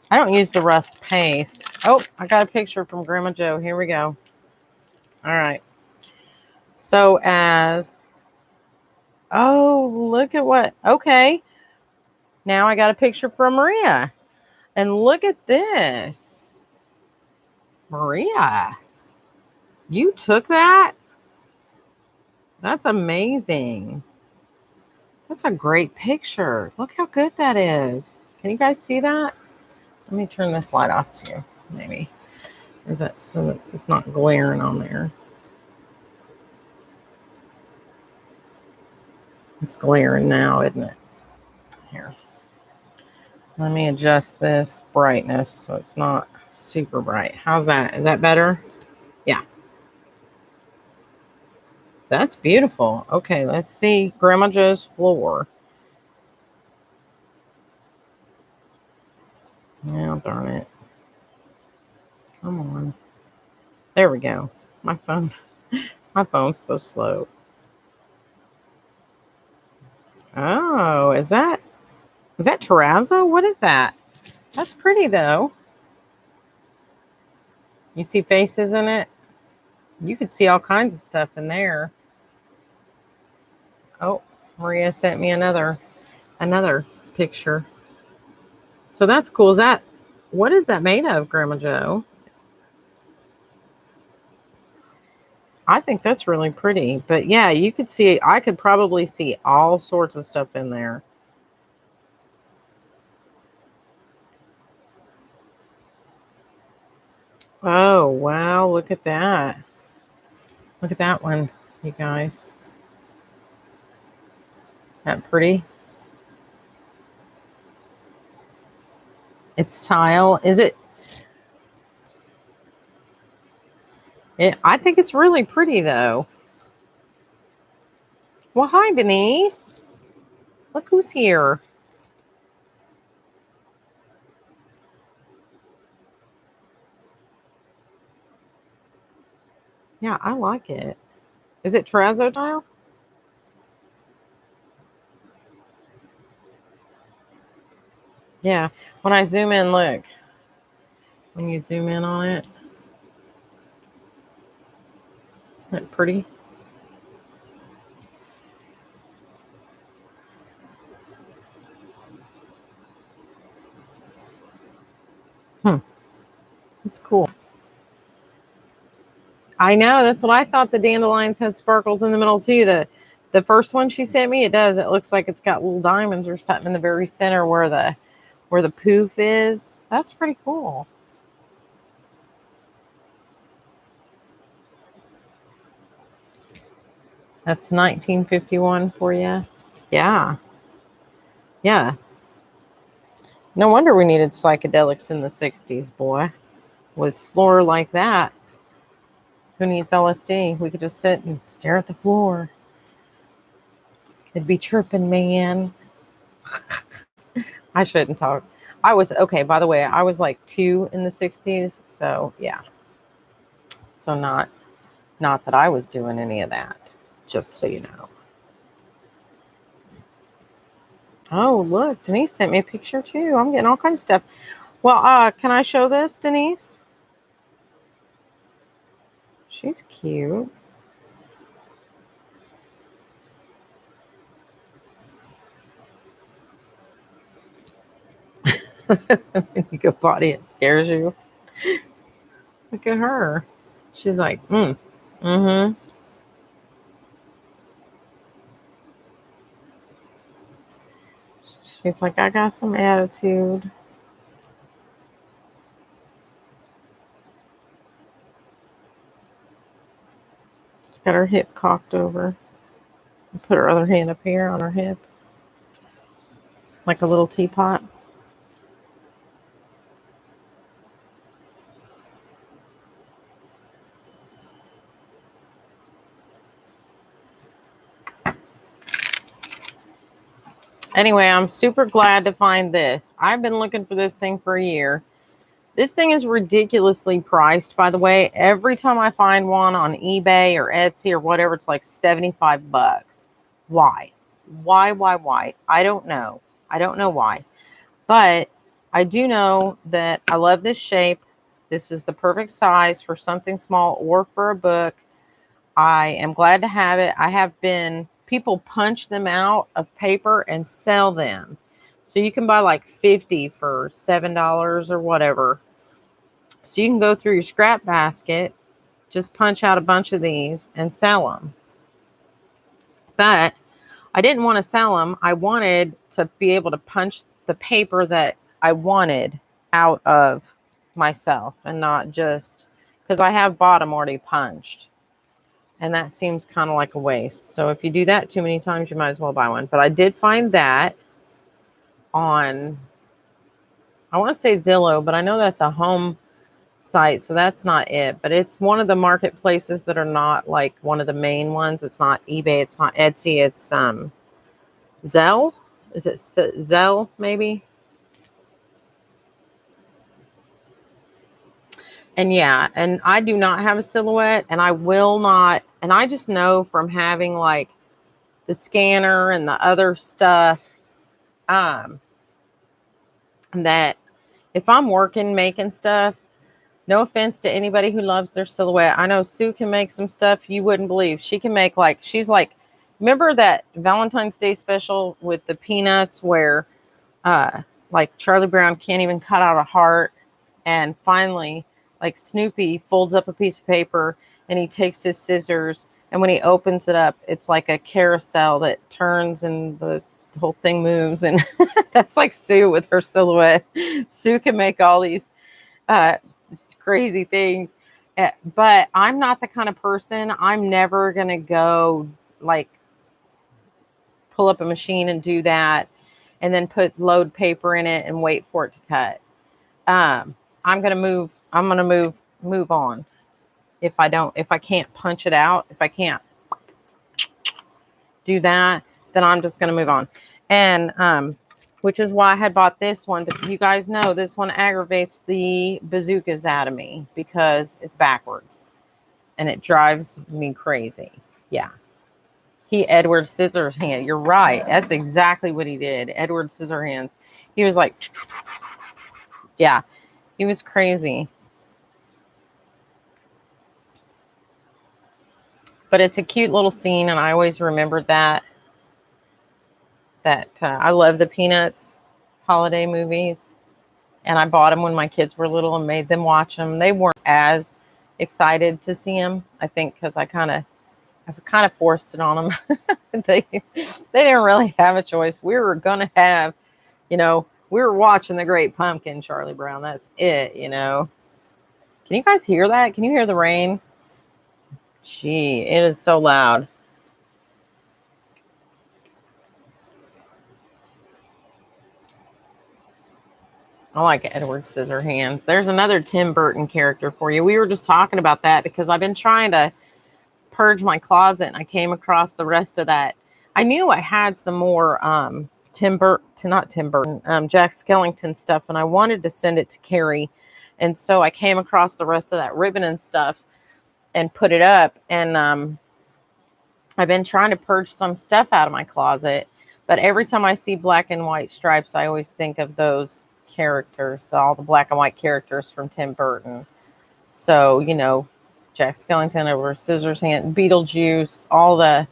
I don't use the rust paste. Oh, I got a picture from Grandma Jo. Here we go. All right. So oh, look at what, okay. Now I got a picture from Maria. And look at this. Maria, you took that? That's amazing. That's a great picture. Look how good that is. Can you guys see that? Let me turn this light off too, maybe. Is that so that it's not glaring on there? It's glaring now, isn't it? Here. Let me adjust this brightness so it's not super bright. How's that? Is that better? Yeah. That's beautiful. Okay, let's see Grandma Joe's floor. Oh, darn it. Come on. There we go. My phone's so slow. Oh, is that terrazzo? What is that? That's pretty though. You see faces in it? You could see all kinds of stuff in there. Oh, Maria sent me another picture. So that's cool. What is that made of, Grandma Joe? I think that's really pretty. But yeah, I could probably see all sorts of stuff in there. Oh, wow. Look at that. Look at that one, you guys. That pretty? It's tile. Is it? I think it's really pretty though. Well, hi, Denise. Look who's here. Yeah, I like it. Is it terrazzo tile? Yeah. When I zoom in, look. When you zoom in on it, isn't it pretty? It's cool. I know. That's what I thought. The dandelions had sparkles in the middle too. The first one she sent me, it does. It looks like it's got little diamonds or something in the very center where the poof is. That's pretty cool. That's 1951 for you. Yeah. Yeah. No wonder we needed psychedelics in the 60s, boy. With floor like that, who needs LSD? We could just sit and stare at the floor. It'd be tripping, man. I shouldn't talk. I was okay, by the way, I was like 2 in the 60s, so yeah. So not that I was doing any of that, just so you know. Oh, look, Denise sent me a picture too. I'm getting all kinds of stuff. Well, can I show this, Denise? She's cute. You go potty, it scares you. Look at her. She's like, mm-hmm. She's like, I got some attitude. She's got her hip cocked over. Put her other hand up here on her hip. Like a little teapot. Anyway, I'm super glad to find this. I've been looking for this thing for a year. This thing is ridiculously priced, by the way. Every time I find one on eBay or Etsy or whatever, it's like 75 bucks. Why? Why? I don't know. I don't know why. But I do know that I love this shape. This is the perfect size for something small or for a book. I am glad to have it. People punch them out of paper and sell them. So you can buy like 50 for $7 or whatever. So you can go through your scrap basket, just punch out a bunch of these and sell them. But I didn't want to sell them. I wanted to be able to punch the paper that I wanted out of myself and not just because I have bought them already punched. And that seems kind of like a waste. So if you do that too many times, you might as well buy one. But I did find that on, I want to say Zillow, but I know that's a home site, so that's not it. But it's one of the marketplaces that are not like one of the main ones. It's not eBay, it's not Etsy, it's Zelle. Is it Zelle maybe? And yeah, and I do not have a silhouette, and I will not. And I just know from having like the scanner and the other stuff, that if I'm working making stuff, no offense to anybody who loves their silhouette. I know Sue can make some stuff you wouldn't believe. She can make like, she's like, remember that Valentine's Day special with the peanuts where like Charlie Brown can't even cut out a heart, and finally like Snoopy folds up a piece of paper and he takes his scissors, and when he opens it up, it's like a carousel that turns and the whole thing moves. And that's like Sue with her silhouette. Sue can make all these crazy things, but I'm not the kind of person. I'm never gonna go like pull up a machine and do that and then load paper in it and wait for it to cut. I'm gonna move on. If I can't punch it out, if I can't do that, then I'm just gonna move on. And which is why I had bought this one. But you guys know this one aggravates the bazookas out of me because it's backwards and it drives me crazy. Yeah. Edward Scissorhands. You're right. That's exactly what he did. Edward Scissorhands. He was like, yeah, he was crazy. But it's a cute little scene, and I always remembered that. I love the Peanuts holiday movies, and I bought them when my kids were little and made them watch them. They weren't as excited to see them, I think, because I kind of forced it on them. they didn't really have a choice. We were gonna have, we were watching The Great Pumpkin, Charlie Brown. That's it, Can you guys hear that? Can you hear the rain? Gee, it is so loud. I like Edward Scissorhands. There's another Tim Burton character for you. We were just talking about that because I've been trying to purge my closet, and I came across the rest of that. I knew I had some more Jack Skellington stuff, and I wanted to send it to Carrie. And so I came across the rest of that ribbon and stuff and put it up. And I've been trying to purge some stuff out of my closet, but every time I see black and white stripes, I always think of those characters, all the black and white characters from Tim Burton. So, Jack Skellington, Edward Scissorhands, Beetlejuice, all the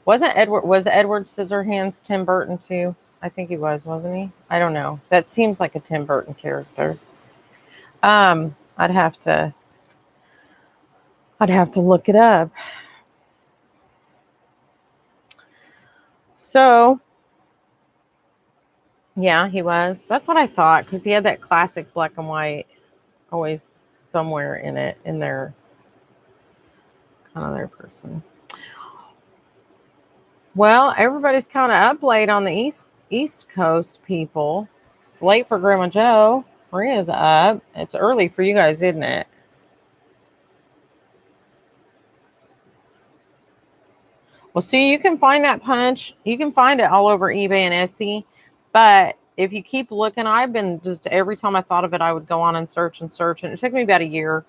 was Edward Scissorhands Tim Burton too? I think he wasn't he? I don't know. That seems like a Tim Burton character. I'd have to look it up. So yeah, he was. That's what I thought, because he had that classic black and white always somewhere in their kind of their person. Well, everybody's kind of up late on the East Coast, people. It's late for Grandma Joe. Maria's up. It's early for you guys, isn't it? Well, see, you can find that punch. You can find it all over eBay and Etsy. But if you keep looking, I've been just, every time I thought of it, I would go on and search. And it took me about a year.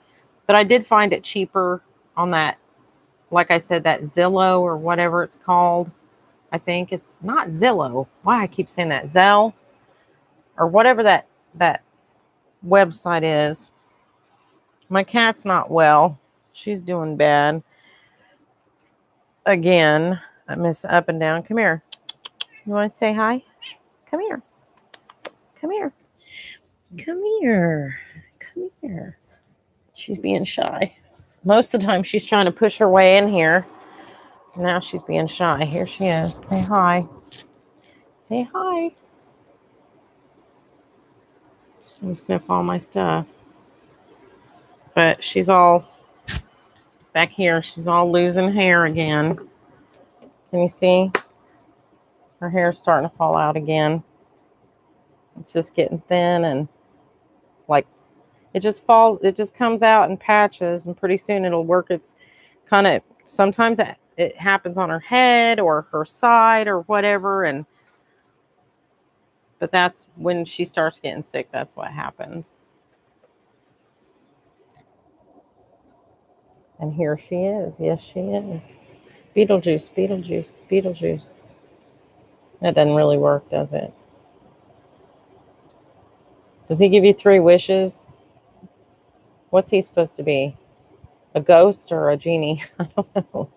But I did find it cheaper on that, like I said, that Zillow or whatever it's called. I think it's not Zillow. Why I keep saying that? Zelle or whatever that website is. My cat's not well. She's doing bad. Again, I miss Up and Down. Come here. You want to say hi? Come here. Come here. Come here. Come here. She's being shy. Most of the time she's trying to push her way in here. Now she's being shy. Here she is. Say hi. Say hi. She's gonna sniff all my stuff. But she's all back here. She's all losing hair again. Can you see? Her hair's starting to fall out again. It's just getting thin and like it just falls. It just comes out in patches, and pretty soon it'll work its kind of. Sometimes it happens on her head or her side or whatever, but that's when she starts getting sick. That's what happens. And here she is. Yes, she is. Beetlejuice, Beetlejuice, Beetlejuice. That doesn't really work, does it? Does he give you 3 wishes? What's he supposed to be? A ghost or a genie? I don't know.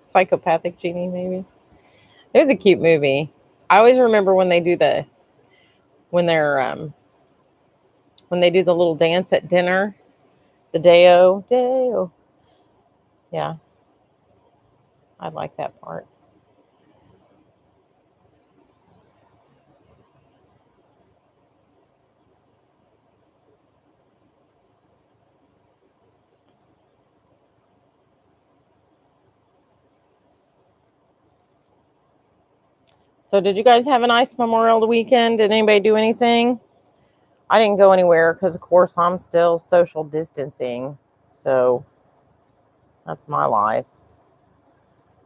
Psychopathic genie, maybe. It was a cute movie. I always remember when they do when they do the little dance at dinner, the Deo, Deo. Yeah, I like that part. So did you guys have a nice Memorial weekend? Did anybody do anything? I didn't go anywhere because, of course, I'm still social distancing. So that's my life.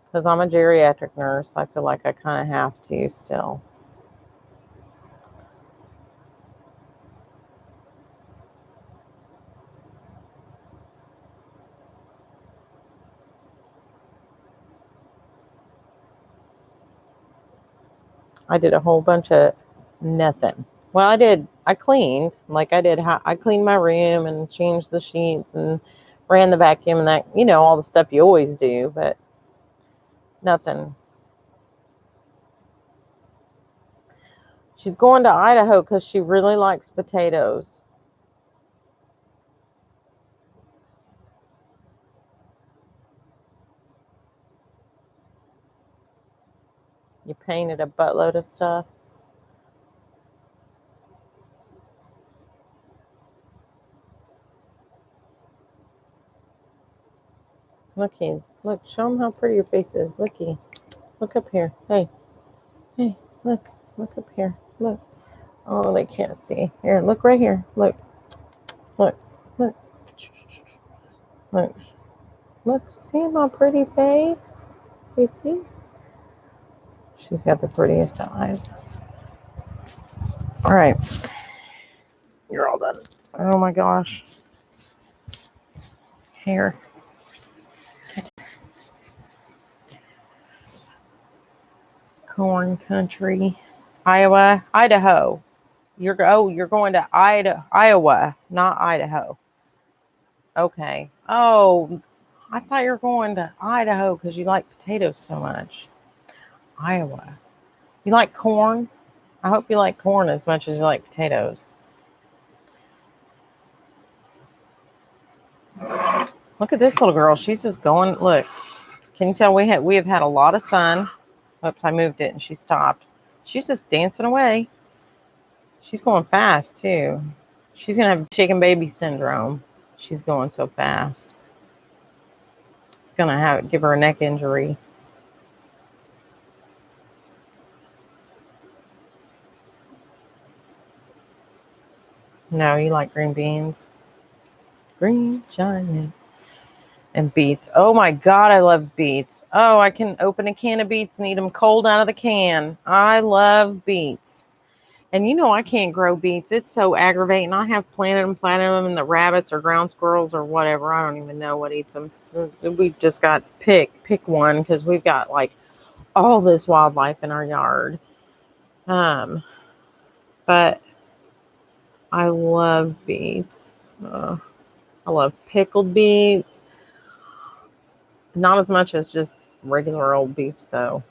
Because I'm a geriatric nurse, I feel like I kind of have to still. I did a whole bunch of nothing. Well, I cleaned. Like I cleaned my room and changed the sheets and ran the vacuum and that, all the stuff you always do, but nothing. She's going to Idaho because she really likes potatoes. You painted a buttload of stuff. Looky, look, show them how pretty your face is. Looky, look up here. Hey, look up here. Look. Oh, they can't see. Here, look right here. Look, look, look, look, look. See my pretty face? See? She's got the prettiest eyes. All right. You're all done. Oh my gosh. Here. Corn country. Iowa, Idaho. You're going to Iowa, not Idaho. Okay. Oh, I thought you were going to Idaho because you like potatoes so much. Iowa. You like corn? I hope you like corn as much as you like potatoes. Look at this little girl. She's just going. Look, can you tell we have had a lot of sun? Oops, I moved it and she stopped. She's just dancing away. She's going fast too. She's gonna have shaken baby syndrome. She's going so fast. It's gonna give her a neck injury. No, you like green beans? Green giant. And beets. Oh my God, I love beets. Oh, I can open a can of beets and eat them cold out of the can. I love beets. And I can't grow beets. It's so aggravating. I have planted them, and the rabbits or ground squirrels or whatever. I don't even know what eats them. So we've just got pick one because we've got like all this wildlife in our yard. But I love beets. I love pickled beets. Not as much as just regular old beets though.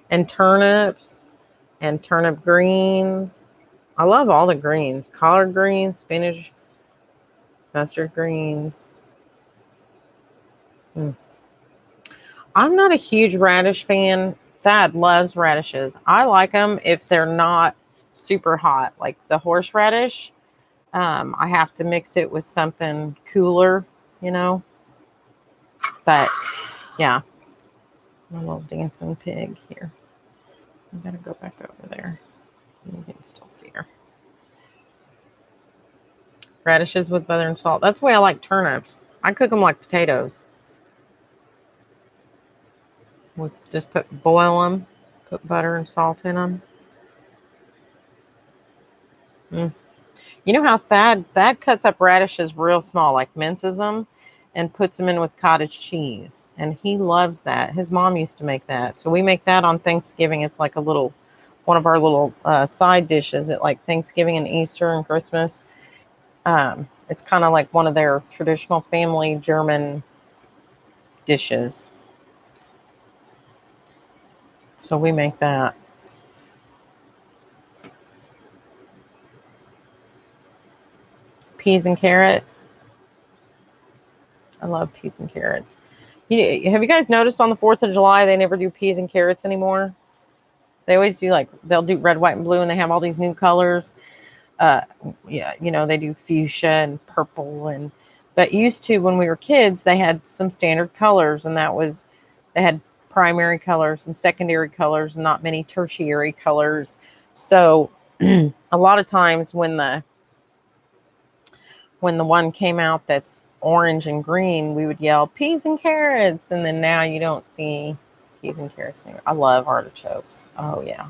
And turnips and turnip greens. I love all the greens. Collard greens, spinach, mustard greens. I'm not a huge radish fan. Thad loves radishes. I like them if they're not super hot, like the horseradish. I have to mix it with something cooler, you know. But yeah, my little dancing pig here. I gotta go back over there. You can still see her. Radishes with butter and salt. That's the way I like turnips. I cook them like potatoes. We just boil them, put butter and salt in them. You know how Thad cuts up radishes real small, like minces them, and puts them in with cottage cheese, and he loves that. His mom used to make that, so we make that on Thanksgiving. It's like one of our little side dishes at like Thanksgiving and Easter and Christmas. It's kind of like one of their traditional family German dishes. So we make that. Peas and carrots. I love peas and carrots. Have you guys noticed on the 4th of July they never do peas and carrots anymore? They always do they'll do red, white, and blue, and they have all these new colors. Yeah, they do fuchsia and purple, but used to, when we were kids, they had some standard colors, and they had primary colors and secondary colors, and not many tertiary colors. So a lot of times when the one came out that's orange and green, we would yell peas and carrots, and then now you don't see peas and carrots anymore. I love artichokes. Oh yeah,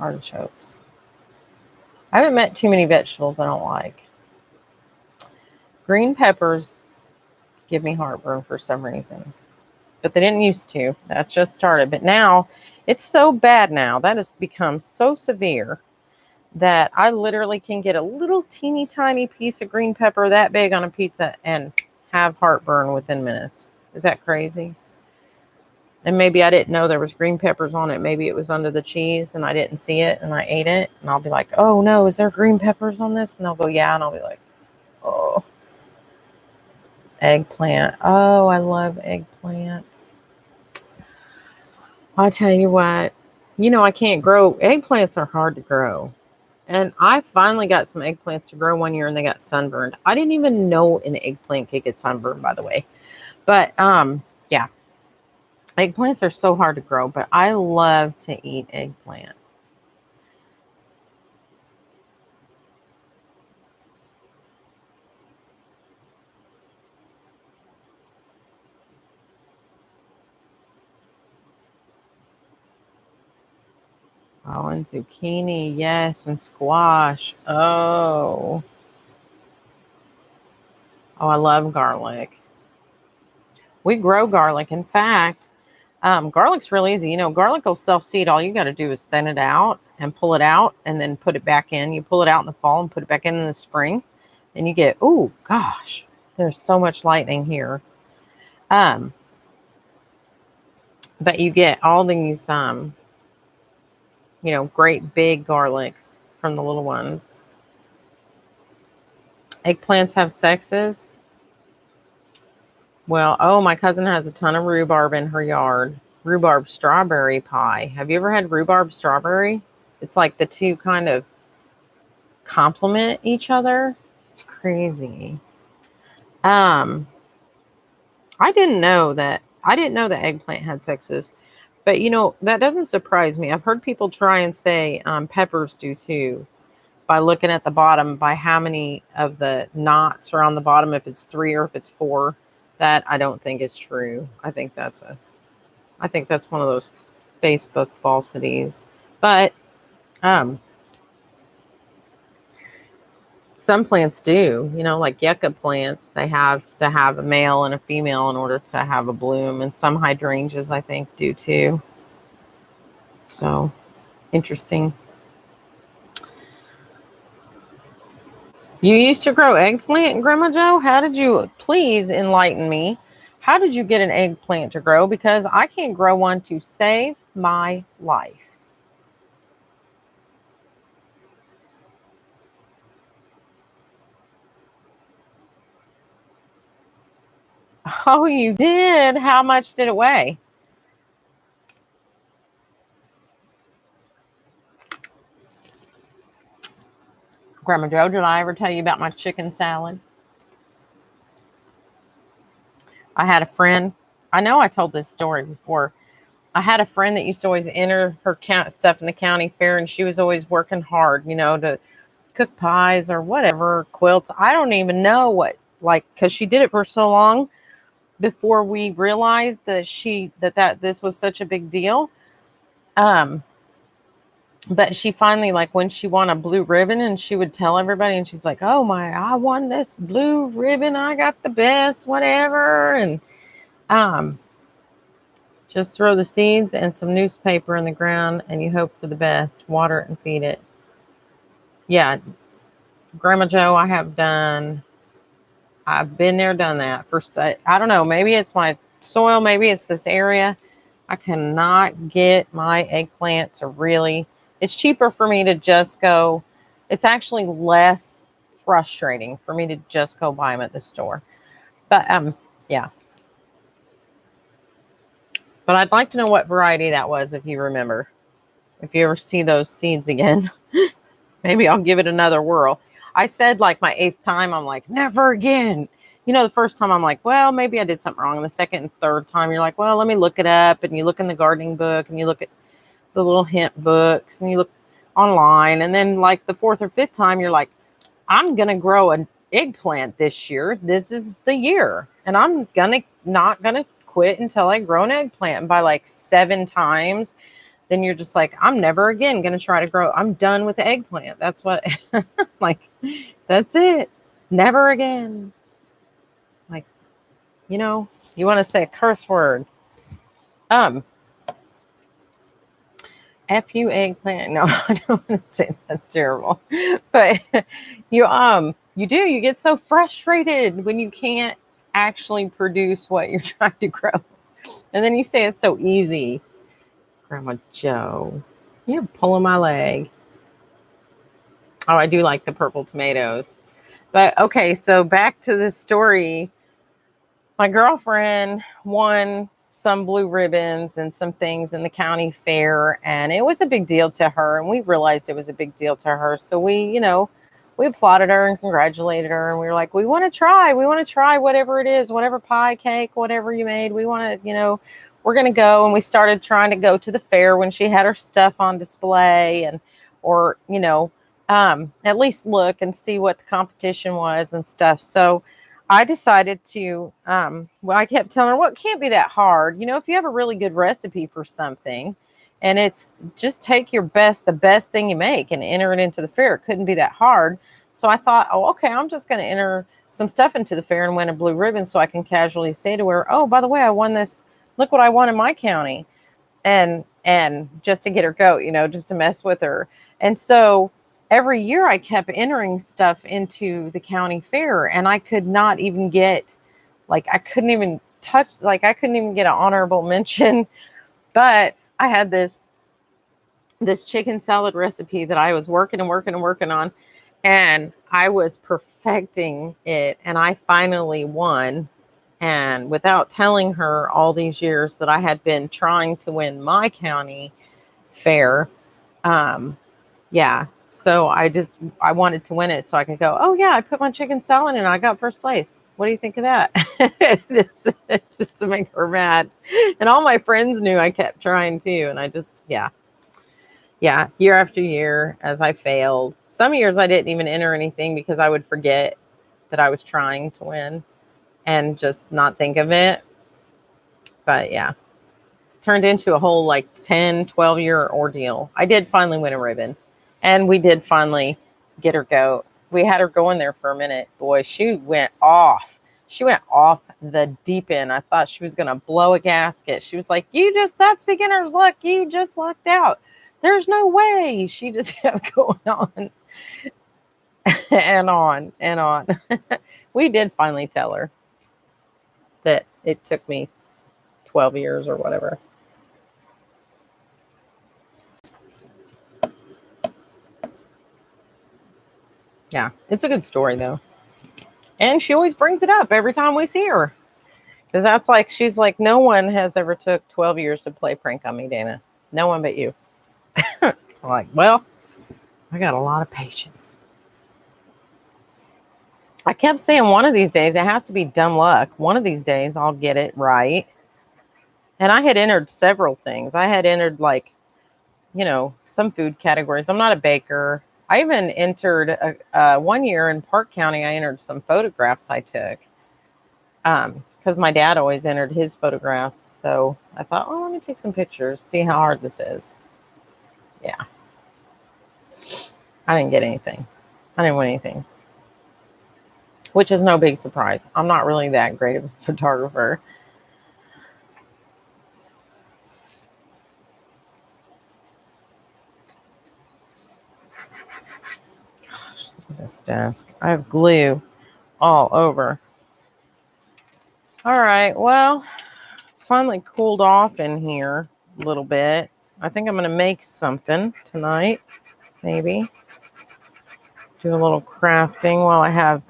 artichokes. I haven't met too many vegetables I don't like. Green peppers give me heartburn for some reason, but they didn't used to. That just started, but now it's so bad now. That has become so severe that I literally can get a little teeny tiny piece of green pepper that big on a pizza and have heartburn within minutes. Is that crazy? And maybe I didn't know there was green peppers on it. Maybe it was under the cheese and I didn't see it and I ate it. And I'll be like, oh no, is there green peppers on this? And they'll go, yeah. And I'll be like, oh. Eggplant. Oh, I love eggplant. I'll tell you what, I can't grow. Eggplants are hard to grow. And I finally got some eggplants to grow one year and they got sunburned. I didn't even know an eggplant could get sunburned, by the way. But yeah. Eggplants are so hard to grow, but I love to eat eggplant. Oh, and zucchini, yes, and squash. Oh, I love garlic. We grow garlic. In fact, garlic's real easy. Garlic will self-seed. All you got to do is thin it out and pull it out and then put it back in. You pull it out in the fall and put it back in the spring. And you get, oh gosh, there's so much lightning here. But you get all these, great big garlics from the little ones. Eggplants have sexes. Well, oh, my cousin has a ton of rhubarb in her yard. Rhubarb strawberry pie. Have you ever had rhubarb strawberry? It's like the two kind of complement each other. It's crazy. I didn't know that. I didn't know that eggplant had sexes, but that doesn't surprise me. I've heard people try and say peppers do too, by looking at the bottom, by how many of the knots are on the bottom, if it's 3 or if it's 4. That I don't think is true. I think that's one of those Facebook falsities. But some plants do, like yucca plants, they have to have a male and a female in order to have a bloom. And some hydrangeas, I think, do too. So interesting. You used to grow eggplant, Grandma Jo? How did you, please enlighten me? How did you get an eggplant to grow? Because I can't grow one to save my life. Oh, you did? How much did it weigh? Grandma Joe, did I ever tell you about my chicken salad? I had a friend. I know I told this story before. I had a friend that used to always enter her stuff in the county fair, and she was always working hard, to cook pies or whatever, quilts. I don't even know what, because she did it for so long before we realized that this was such a big deal. But she finally, when she won a blue ribbon, and she would tell everybody, and she's like, oh I won this blue ribbon. I got the best, whatever. And just throw the seeds and some newspaper in the ground, and you hope for the best. Water it and feed it. Yeah, Grandma Joe, I've been there, done that. I don't know, maybe it's my soil, maybe it's this area. I cannot get my eggplant to really, it's cheaper for me to just go, it's actually less frustrating for me to just go buy them at the store. But yeah. But I'd like to know what variety that was, if you remember. If you ever see those seeds again, maybe I'll give it another whirl. I said my 8th time, I'm like, never again. The first time I'm like, well, maybe I did something wrong. And the second and third time, you're like, well, let me look it up. And you look in the gardening book, and you look at the little hint books, and you look online. And then the 4th or 5th time, you're like, I'm going to grow an eggplant this year. This is the year. And I'm not going to quit until I grow an eggplant. And by 7 times, then you're just like, I'm never again going to try to grow. I'm done with the eggplant. That's what, that's it. Never again. You want to say a curse word. F you eggplant. No, I don't want to say that's terrible. But you get so frustrated when you can't actually produce what you're trying to grow. And then you say it's so easy. Grandma Joe, you're pulling my leg. Oh, I do like the purple tomatoes. But okay, so back to this story. My girlfriend won some blue ribbons and some things in the county fair, and it was a big deal to her, and we realized it was a big deal to her. So we applauded her and congratulated her, and we were like, we want to try whatever it is, whatever pie, cake, whatever you made. We want to, we're going to go. And we started trying to go to the fair when she had her stuff on display, or at least look and see what the competition was and stuff. So I decided to, I kept telling her, well, it can't be that hard. If you have a really good recipe for something, and it's just take the best thing you make and enter it into the fair. It couldn't be that hard. So I thought, oh, okay, I'm just going to enter some stuff into the fair and win a blue ribbon, so I can casually say to her, oh, by the way, I won this. Look what I won in my county. And just to get her goat, just to mess with her. And so every year I kept entering stuff into the county fair, and I could not even get, I couldn't even get an honorable mention. But I had this chicken salad recipe that I was working on, and I was perfecting it, and I finally won. And without telling her all these years that I had been trying to win my county fair, yeah. So I wanted to win it so I could go, oh yeah, I put my chicken salad in and I got first place. What do you think of that? just to make her mad. And all my friends knew I kept trying too. And I just, yeah, year after year as I failed. Some years I didn't even enter anything because I would forget that I was trying to win and just not think of it. But yeah, turned into a whole 10, 12-year ordeal. I did finally win a ribbon. And we did finally get her goat. We had her going there for a minute. Boy, she went off. She went off the deep end. I thought she was going to blow a gasket. She was like, that's beginner's luck. You just lucked out. There's no way. She just kept going on and on and on. We did finally tell her that it took me 12 years or whatever. Yeah, it's a good story, though. And she always brings it up every time we see her. Because she's like, no one has ever took 12 years to play prank on me, Dana. No one but you. I'm like, well, I got a lot of patience. I kept saying one of these days, it has to be dumb luck. One of these days I'll get it right. And I had entered several things. I had entered like, you know, some food categories. I'm not a baker. I even entered 1 year in Park County. I entered some photographs I took because my dad always entered his photographs. So I thought, oh, let me take some pictures, see how hard this is. Yeah. I didn't get anything. I didn't win anything, which is no big surprise. I'm not really that great of a photographer. Gosh, look at this desk. I have glue all over. All right, well, it's finally cooled off in here a little bit. I think I'm going to make something tonight, maybe. Do a little crafting while I have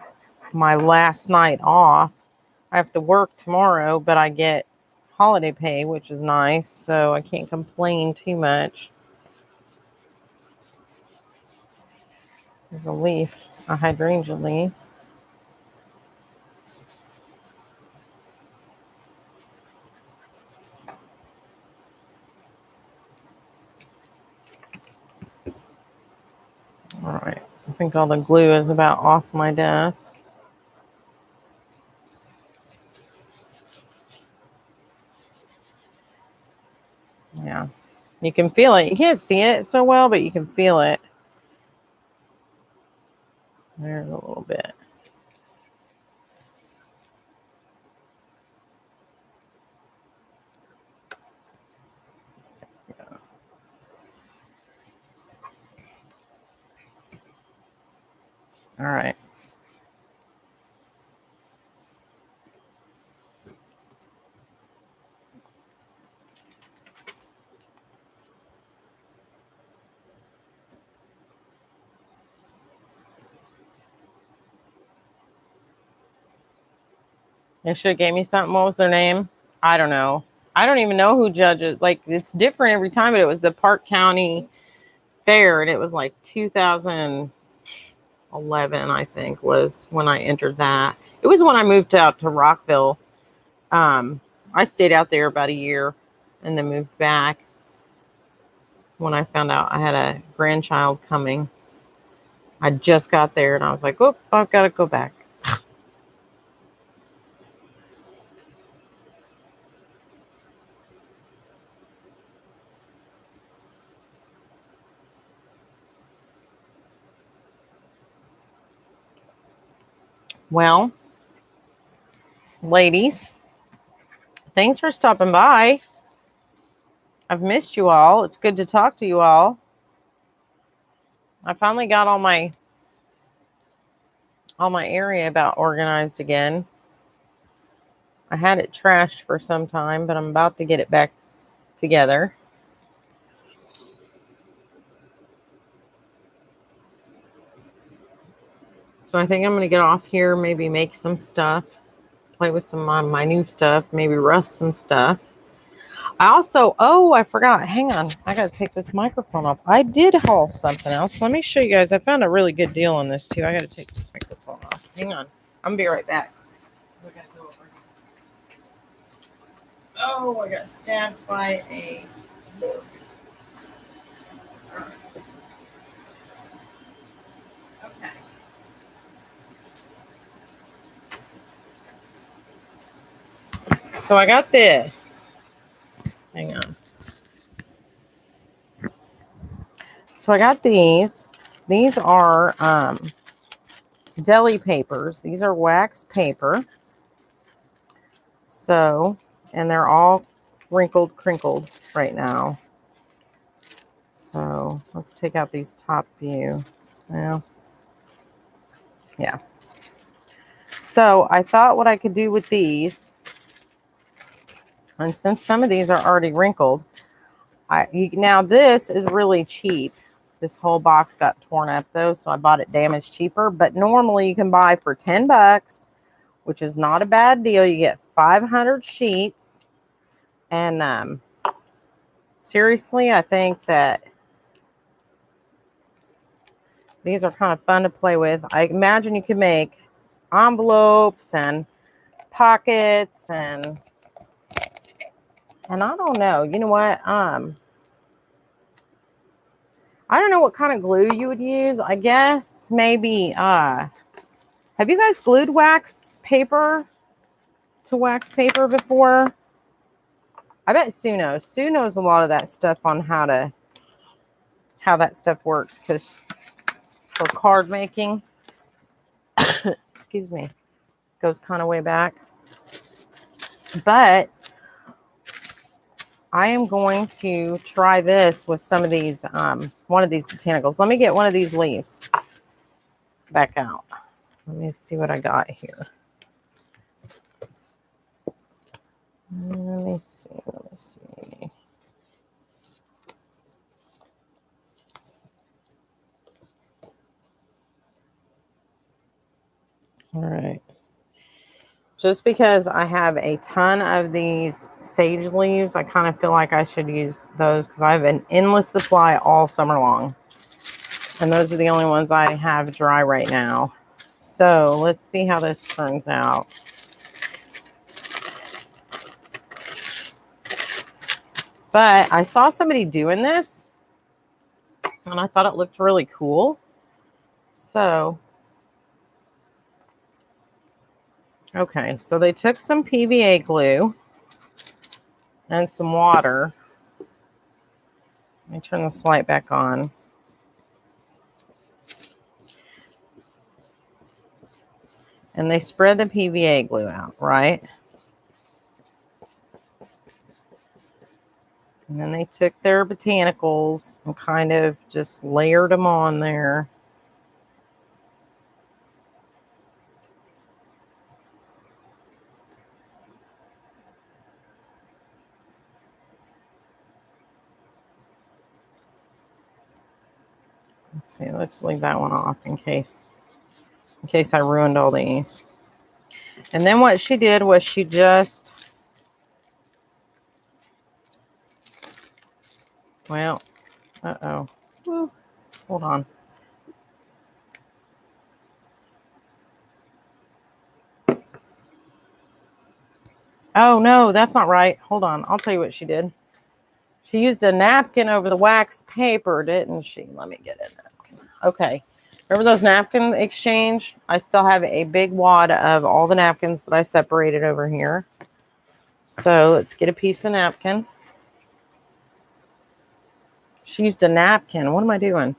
my last night off. I have to work tomorrow, but I get holiday pay, which is nice, so I can't complain too much. There's a leaf, a hydrangea leaf. All right, I think all the glue is about off my desk. Yeah, you can feel it. You can't see it so well, but you can feel it. There's a little bit. Yeah. All right. They should have gave me something. What was their name? I don't know. I don't even know who judges. Like, it's different every time, but it was the Park County Fair, and it was like 2011, I think, was when I entered that. It was when I moved out to Rockville. I stayed out there about a year and then moved back when I found out I had a grandchild coming. I just got there and I was like, oh, I've got to go back. Well, ladies, thanks for stopping by. I've missed you all. It's good to talk to you all. I finally got all my area about organized again. I had it trashed for some time, but I'm about to get it back together. So I think I'm going to get off here, maybe make some stuff, play with some of my new stuff, maybe rust some stuff. I also, oh, I forgot. Hang on. I got to take this microphone off. I did haul something else. Let me show you guys. I found a really good deal on this too. I got to take this microphone off. Hang on. I'm going to be right back. I got to go over here. Oh, I got stabbed by a book. Okay. So I got this. Hang on. So I got these. These are deli papers. These are wax paper. So, and they're all wrinkled, crinkled right now. So let's take out these top view. Well, yeah. So I thought what I could do with these, and since some of these are already wrinkled, now this is really cheap. This whole box got torn up though, so I bought it damaged cheaper. But normally you can buy for $10, which is not a bad deal. You get 500 sheets, and seriously, I think that these are kind of fun to play with. I imagine you could make envelopes and pockets and I don't know. You know what? I don't know what kind of glue you would use. I guess maybe have you guys glued wax paper to wax paper before? I bet Sue knows. Sue knows a lot of that stuff on how that stuff works, because for card making, excuse me, goes kind of way back. But I am going to try this with some of these, one of these botanicals. Let me get one of these leaves back out. Let me see what I got here. Let me see. All right. Just because I have a ton of these sage leaves, I kind of feel like I should use those because I have an endless supply all summer long. And those are the only ones I have dry right now. So let's see how this turns out. But I saw somebody doing this and I thought it looked really cool. So, okay, so they took some PVA glue and some water. Let me turn this light back on. And they spread the PVA glue out, right? And then they took their botanicals and kind of just layered them on there. Let's see, let's leave that one off in case I ruined all these. And then what she did was she just, well, Ooh, hold on. Oh, no, that's not right. Hold on. I'll tell you what she did. She used a napkin over the wax paper, didn't she? Let me get it. Okay. Remember those napkin exchange? I still have a big wad of all the napkins that I separated over here. So let's get a piece of napkin. She used a napkin. What am I doing?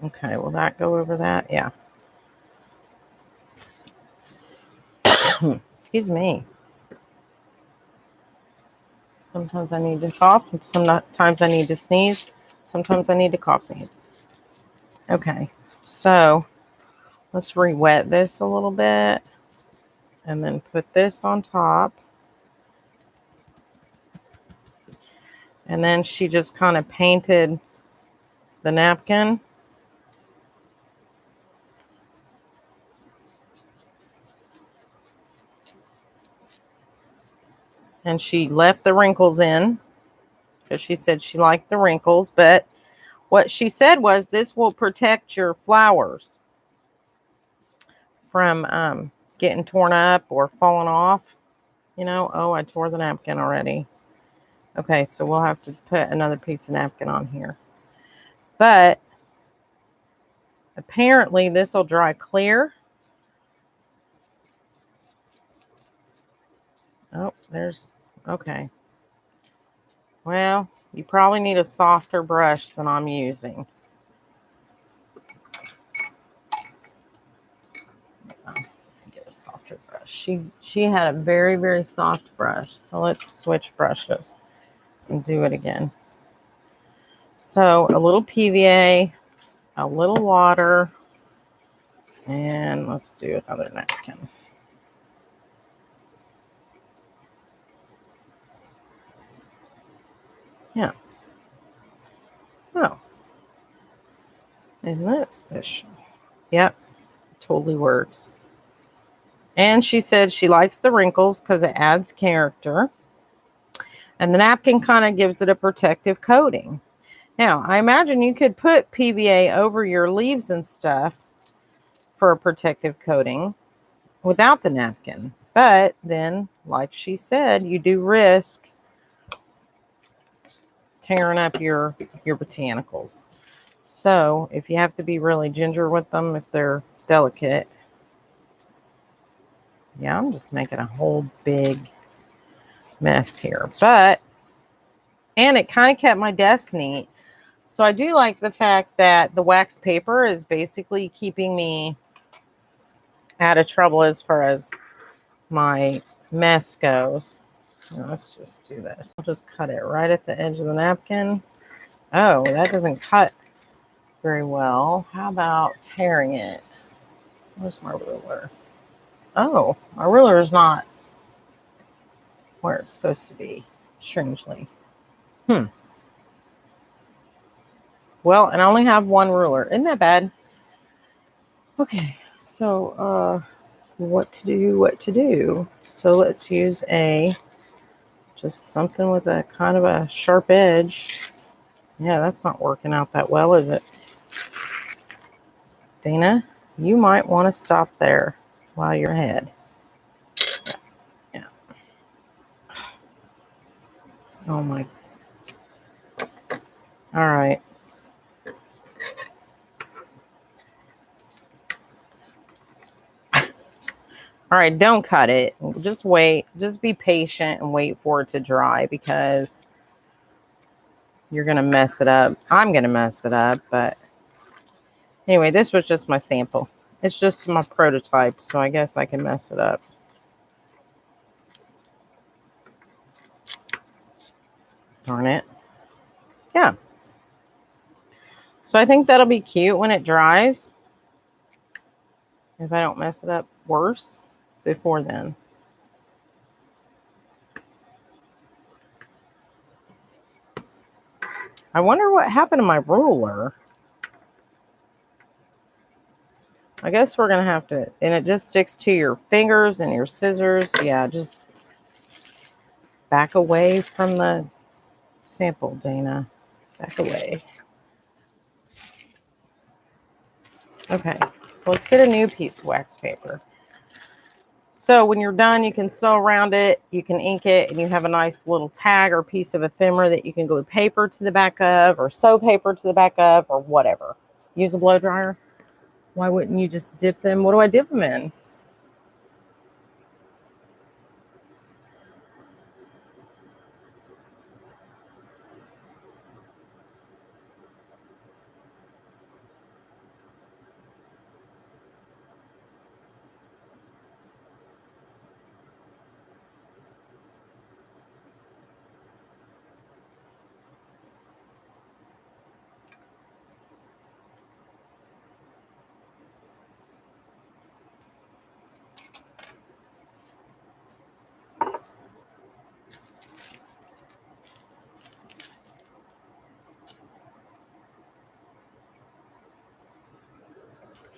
Okay, will that go over that? Yeah. Excuse me. Sometimes I need to cough. Sometimes I need to sneeze. Sometimes I need to cough, sneeze. Okay, so let's re-wet this a little bit and then put this on top. And then she just kind of painted the napkin. And she left the wrinkles in because she said she liked the wrinkles. But what she said was this will protect your flowers from getting torn up or falling off. You know, oh, I tore the napkin already. Okay, so we'll have to put another piece of napkin on here. But apparently this will dry clear. Oh, there's, okay. Well, you probably need a softer brush than I'm using. Get a softer brush. She had a very, very soft brush. So let's switch brushes and do it again. So a little PVA, a little water, and let's do another napkin. Yeah. Oh. Isn't that special? Yep. Totally works. And she said she likes the wrinkles because it adds character. And the napkin kind of gives it a protective coating. Now, I imagine you could put PVA over your leaves and stuff for a protective coating without the napkin. But then, like she said, you do risk tearing up your botanicals. So if you have to be really ginger with them, if they're delicate. Yeah, I'm just making a whole big mess here. And it kind of kept my desk neat. So I do like the fact that the wax paper is basically keeping me out of trouble as far as my mess goes. Now, let's just do this. I'll just cut it right at the edge of the napkin. Oh, that doesn't cut very well. How about tearing it? Where's my ruler? Oh, my ruler is not where it's supposed to be, strangely. Well, and I only have one ruler. Isn't that bad? Okay, so what to do. So let's use just something with a kind of a sharp edge. Yeah, that's not working out that well, is it? Dana, you might want to stop there while you're ahead. Yeah. Oh my. All right. All right, don't cut it. Just wait. Just be patient and wait for it to dry because you're going to mess it up. I'm going to mess it up, but anyway, this was just my sample. It's just my prototype, so I guess I can mess it up. Darn it. Yeah. So I think that'll be cute when it dries. If I don't mess it up worse before then. I wonder what happened to my ruler. I guess we're going to have to, and it just sticks to your fingers and your scissors. Yeah, just back away from the sample, Dana. Back away. Okay, so let's get a new piece of wax paper. So when you're done, you can sew around it, you can ink it, and you have a nice little tag or piece of ephemera that you can glue paper to the back of, or sew paper to the back of, or whatever. Use a blow dryer. Why wouldn't you just dip them? What do I dip them in?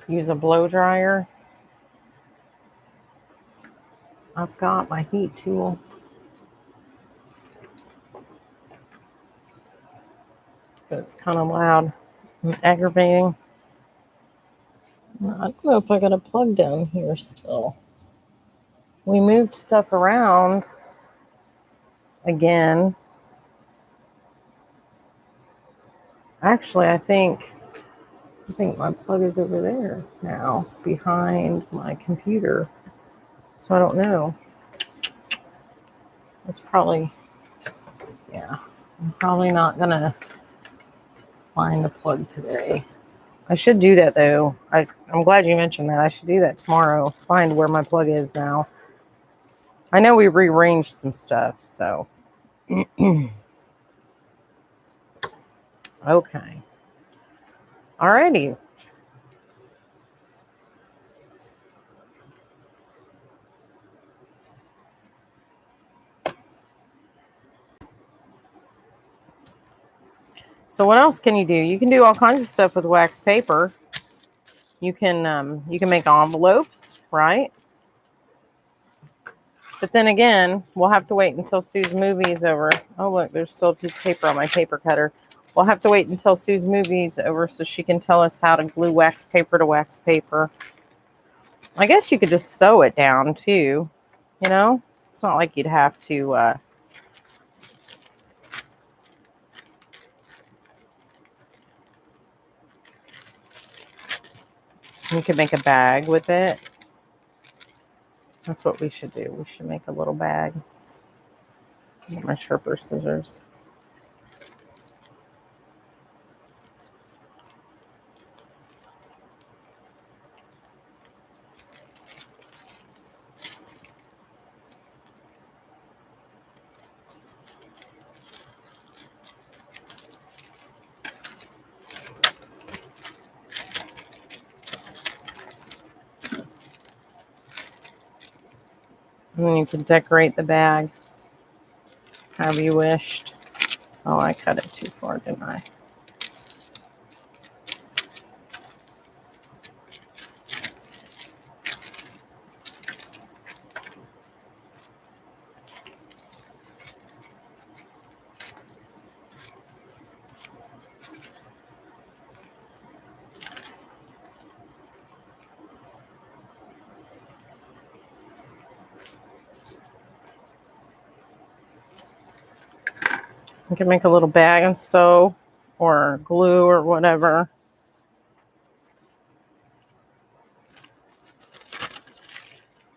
Use a blow dryer. I've got my heat tool. But it's kind of loud and aggravating. I don't know if I got a plug down here still. We moved stuff around again. Actually, I think my plug is over there now, behind my computer. So I don't know. That's probably, yeah. I'm probably not gonna find the plug today. I should do that though. I'm glad you mentioned that. I should do that tomorrow. Find where my plug is now. I know we rearranged some stuff, so. Okay. Alrighty. So what else can you do? You can do all kinds of stuff with wax paper. You can make envelopes, right? But then again, we'll have to wait until Sue's movie is over. Oh, look, there's still a piece of paper on my paper cutter. We'll have to wait until Sue's movie's over so she can tell us how to glue wax paper to wax paper. I guess you could just sew it down too, you know? It's not like you'd have to... you could make a bag with it. That's what we should do. We should make a little bag. Get my sharper scissors. And then you can decorate the bag however you wished. Oh, I cut it too far, didn't I? You can make a little bag and sew or glue or whatever.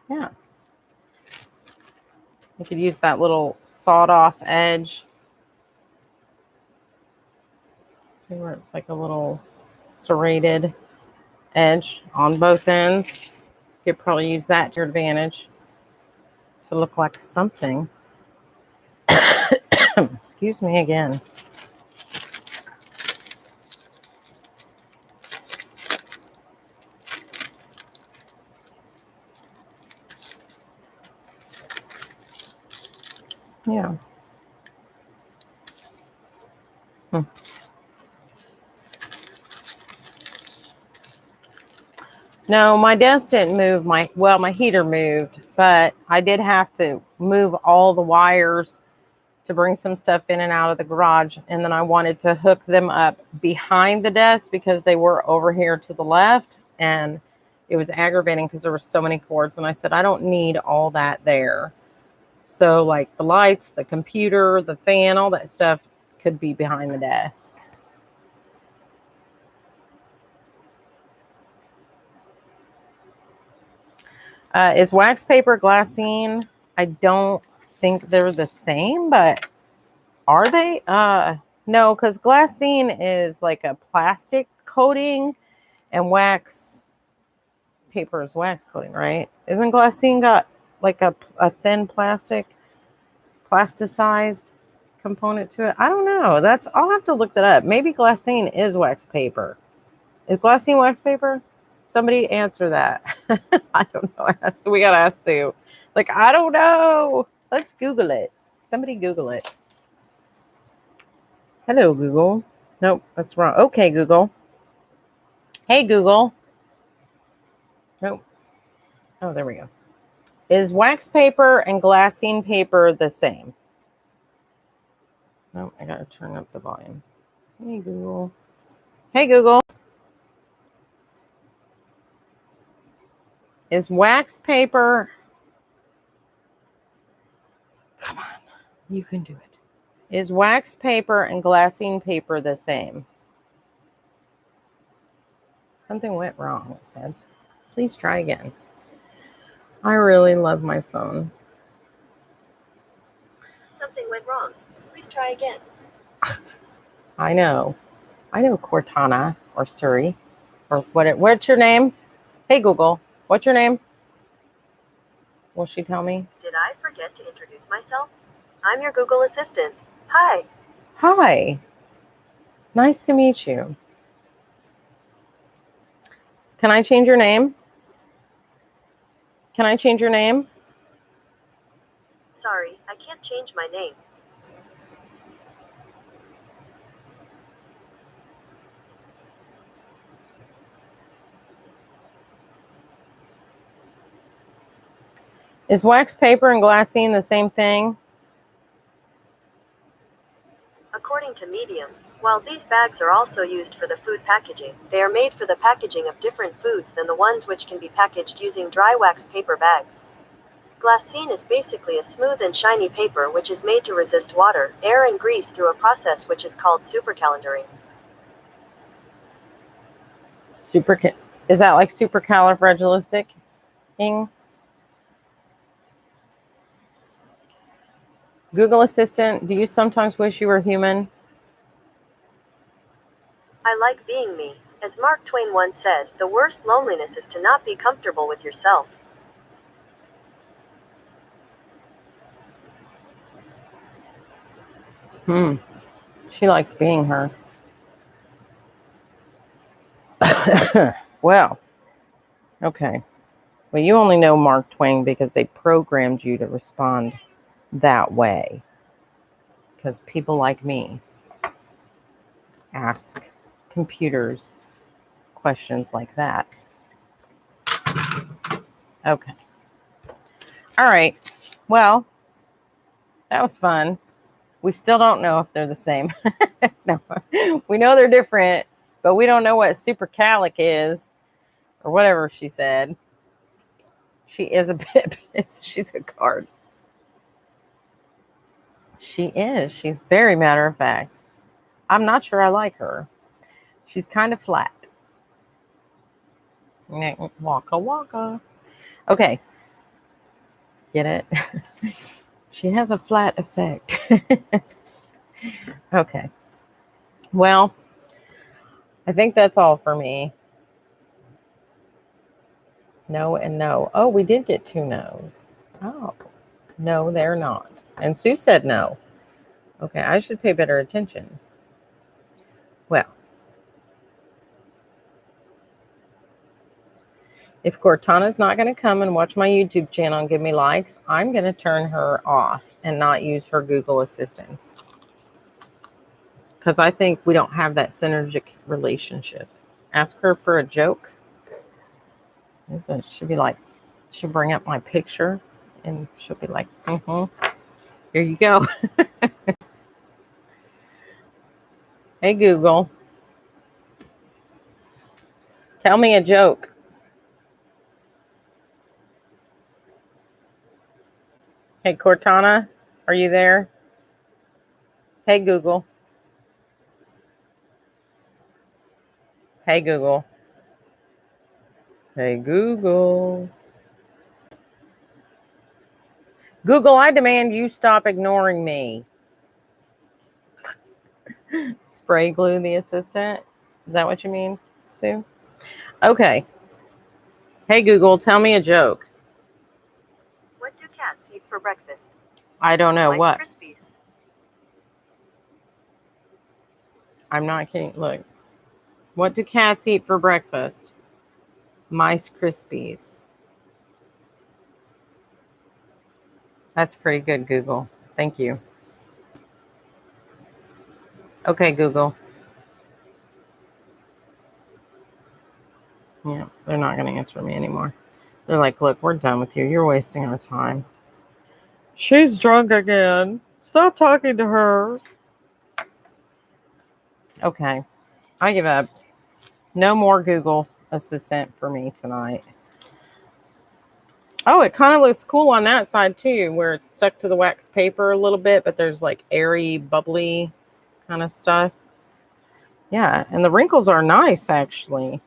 Yeah. You could use that little sawed off edge. See where it's like a little serrated edge on both ends. You could probably use that to your advantage to look like something. Excuse me again. Yeah. No, my desk didn't move. My heater moved, but I did have to move all the wires to bring some stuff in and out of the garage. And then I wanted to hook them up behind the desk because they were over here to the left. And it was aggravating because there were so many cords. And I said, I don't need all that there. So like the lights, the computer, the fan, all that stuff could be behind the desk. Is wax paper glassine? I don't think they're the same, but are they? No, because glassine is like a plastic coating and wax paper is wax coating, right? Isn't glassine got like a thin plasticized component to it? I don't know. I'll have to look that up. Maybe glassine is wax paper. Is glassine wax paper? Somebody answer that. I don't know. We gotta ask Sue. Like, I don't know. Let's Google it. Somebody Google it. Hello, Google. Nope, that's wrong. Okay, Google. Hey, Google. Nope. Oh, there we go. Is wax paper and glassine paper the same? No, I gotta turn up the volume. Hey, Google. Hey, Google. Is wax paper... Come on. You can do it. Is wax paper and glassine paper the same? Something went wrong, it said. Please try again. I really love my phone. Something went wrong. Please try again. I know. Cortana or Suri or what's your name? Hey, Google, what's your name? Will she tell me? Did I forget to introduce myself? I'm your Google Assistant. Hi. Hi. Nice to meet you. Can I change your name? Can I change your name? Sorry, I can't change my name. Is wax paper and glassine the same thing? According to Medium, While these bags are also used for the food packaging, they are made for the packaging of different foods than the ones which can be packaged using dry wax paper bags. Glassine is basically a smooth and shiny paper which is made to resist water, air and grease through a process which is called supercalendaring. Is that like supercalifragilistic-ing? Google Assistant, do you sometimes wish you were human? I like being me. As Mark Twain once said, the worst loneliness is to not be comfortable with yourself. She likes being her. Well, okay. Well, you only know Mark Twain because they programmed you to respond that way. Because people like me ask computers questions like that. Okay. All right. Well, that was fun. We still don't know if they're the same. No, we know they're different, but we don't know what supercalic is or whatever she said. She is a bit pissed. She's a card. She is. She's very matter of fact. I'm not sure I like her. She's kind of flat. Waka waka. Okay. Get it? She has a flat effect. Okay. Well, I think that's all for me. No and no. Oh, we did get 2 no's. Oh, no, they're not. And Sue said no. Okay, I should pay better attention. Well, if Cortana's not going to come and watch my YouTube channel and give me likes, I'm going to turn her off and not use her Google Assistants. Because I think we don't have that synergistic relationship. Ask her for a joke. She'll be like, she'll bring up my picture and she'll be like, here you go. Hey, Google. Tell me a joke. Hey, Cortana, are you there? Hey, Google. Hey, Google. Hey, Google. Google, I demand you stop ignoring me. Spray glue the assistant. Is that what you mean, Sue? Okay. Hey, Google, tell me a joke. What do cats eat for breakfast? I don't know. Rice What? Krispies. I'm not kidding. Look. What do cats eat for breakfast? Mice Krispies. That's pretty good, Google. Thank you. Okay, Google. Yeah, they're not going to answer me anymore. They're like, look, we're done with you. You're wasting our time. She's drunk again. Stop talking to her. Okay, I give up. No more Google Assistant for me tonight. Oh, it kind of looks cool on that side too, where it's stuck to the wax paper a little bit, but there's like airy, bubbly kind of stuff. Yeah, and the wrinkles are nice actually.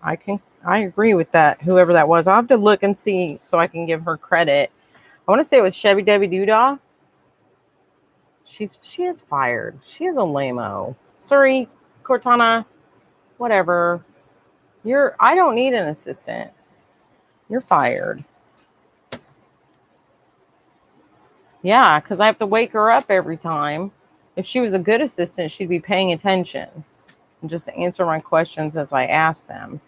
I agree with that. Whoever that was, I'll have to look and see so I can give her credit. I want to say it was Chevy Debbie Doodah. She is fired. She is a lame-o. Sorry, Cortana. Whatever. I don't need an assistant. You're fired. Yeah, because I have to wake her up every time. If she was a good assistant, she'd be paying attention and just answer my questions as I ask them.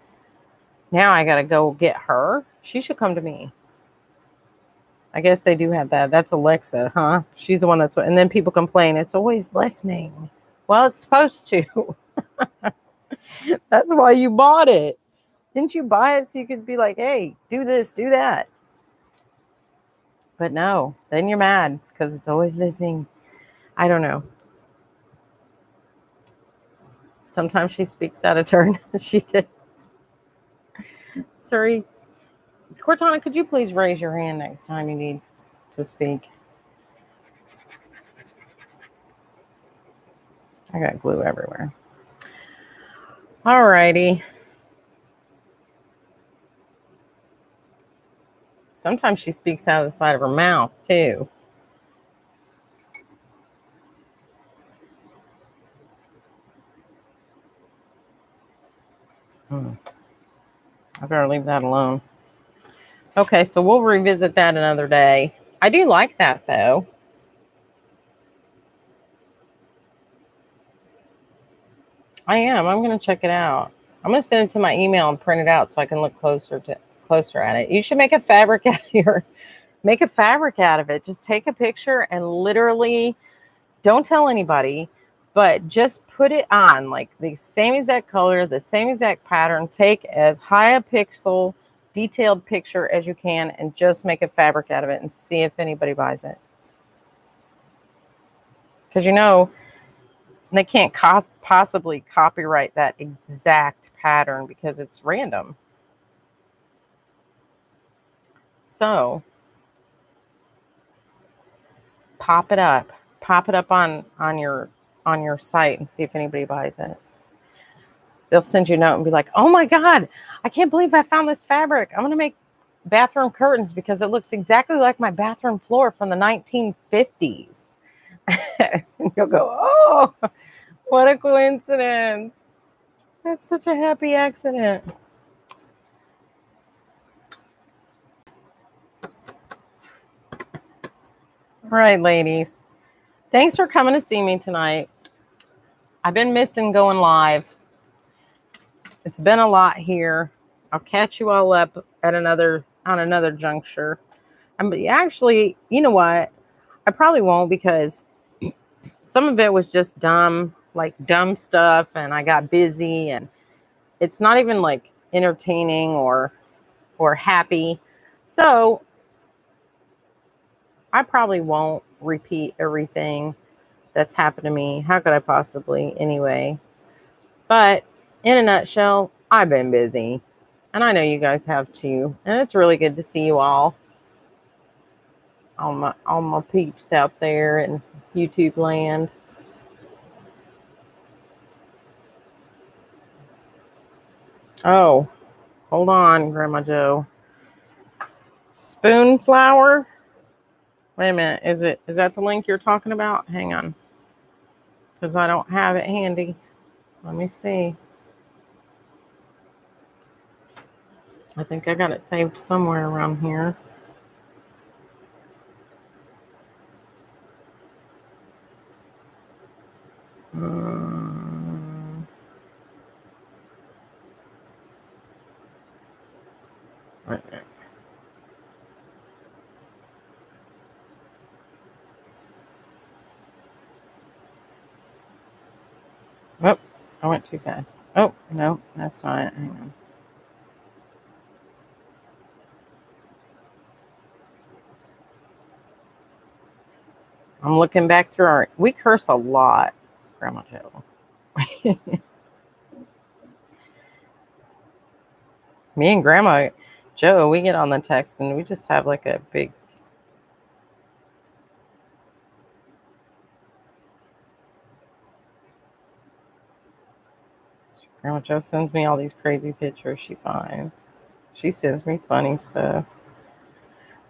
Now I got to go get her. She should come to me. I guess they do have that. That's Alexa, huh? She's the one and then people complain. It's always listening. Well, it's supposed to. That's why you bought it. Didn't you buy it so you could be like, hey, do this, do that? But no, then you're mad because it's always listening. I don't know. Sometimes she speaks out of turn. She did. Sorry. Cortana, could you please raise your hand next time you need to speak? I got glue everywhere. All righty. Sometimes she speaks out of the side of her mouth, too. I better leave that alone. Okay, so we'll revisit that another day. I do like that, though. I am. I'm going to check it out. I'm going to send it to my email and print it out so I can look closer at it. You should make a fabric out of it. Just take a picture and literally don't tell anybody, but just put it on like the same exact color, the same exact pattern. Take as high a pixel detailed picture as you can and just make a fabric out of it and see if anybody buys it. Because they can't possibly copyright that exact pattern because it's random. So pop it up on your site and see if anybody buys it. They'll send you a note and be like, oh my God, I can't believe I found this fabric. I'm going to make bathroom curtains because it looks exactly like my bathroom floor from the 1950s. And you'll go, oh, what a coincidence. That's such a happy accident. All right, ladies. Thanks for coming to see me tonight. I've been missing going live. It's been a lot here. I'll catch you all up at another juncture. Actually, you know what? I probably won't because some of it was just dumb stuff, and I got busy, and it's not even like entertaining or happy. So I probably won't repeat everything that's happened to me. How could I possibly anyway? But in a nutshell, I've been busy. And I know you guys have too. And it's really good to see you all my peeps out there in YouTube land. Oh, hold on, Grandma Joe. Spoon flower? Wait a minute. Is that the link you're talking about? Hang on. Because I don't have it handy. Let me see. I think I got it saved somewhere around here. Okay. Oh, I went too fast. Oh, no, that's not it. Hang on. I'm looking back through we curse a lot, Grandma Joe. Me and Grandma Joe, we get on the text and we just have like a big. Grandma Joe sends me all these crazy pictures she finds. She sends me funny stuff.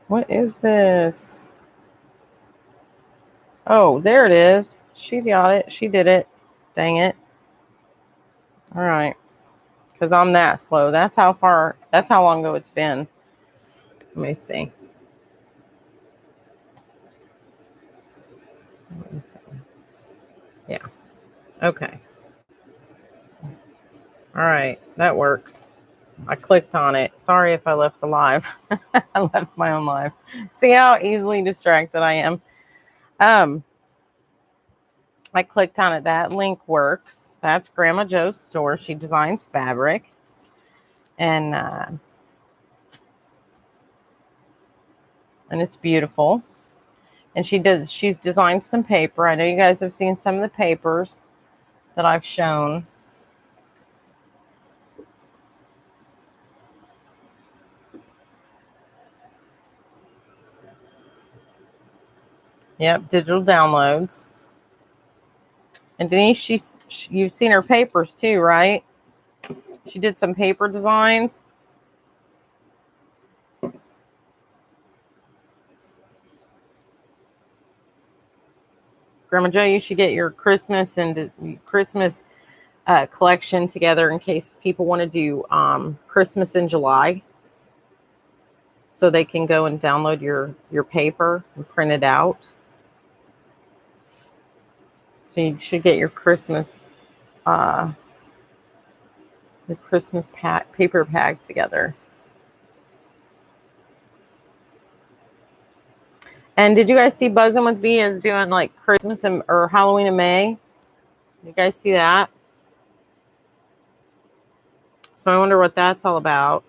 What is this? Oh, there it is. She got it. She did it. Dang it. All right. Because I'm that slow. That's how long ago it's been. Let me see. Yeah. Okay. All right. That works. I clicked on it. Sorry if I left the live. I left my own live. See how easily distracted I am. I clicked on it. That link works. That's Grandma Joe's store. She designs fabric. And it's beautiful. And she's designed some paper. I know you guys have seen some of the papers that I've shown. Yep, digital downloads. And Denise, you've seen her papers too, right? She did some paper designs. Grandma Jo, you should get your Christmas collection together in case people want to do Christmas in July, so they can go and download your paper and print it out. So you should get your Christmas paper pack together. And did you guys see Buzzing with Bee is doing like Christmas or Halloween in May? You guys see that? So I wonder what that's all about.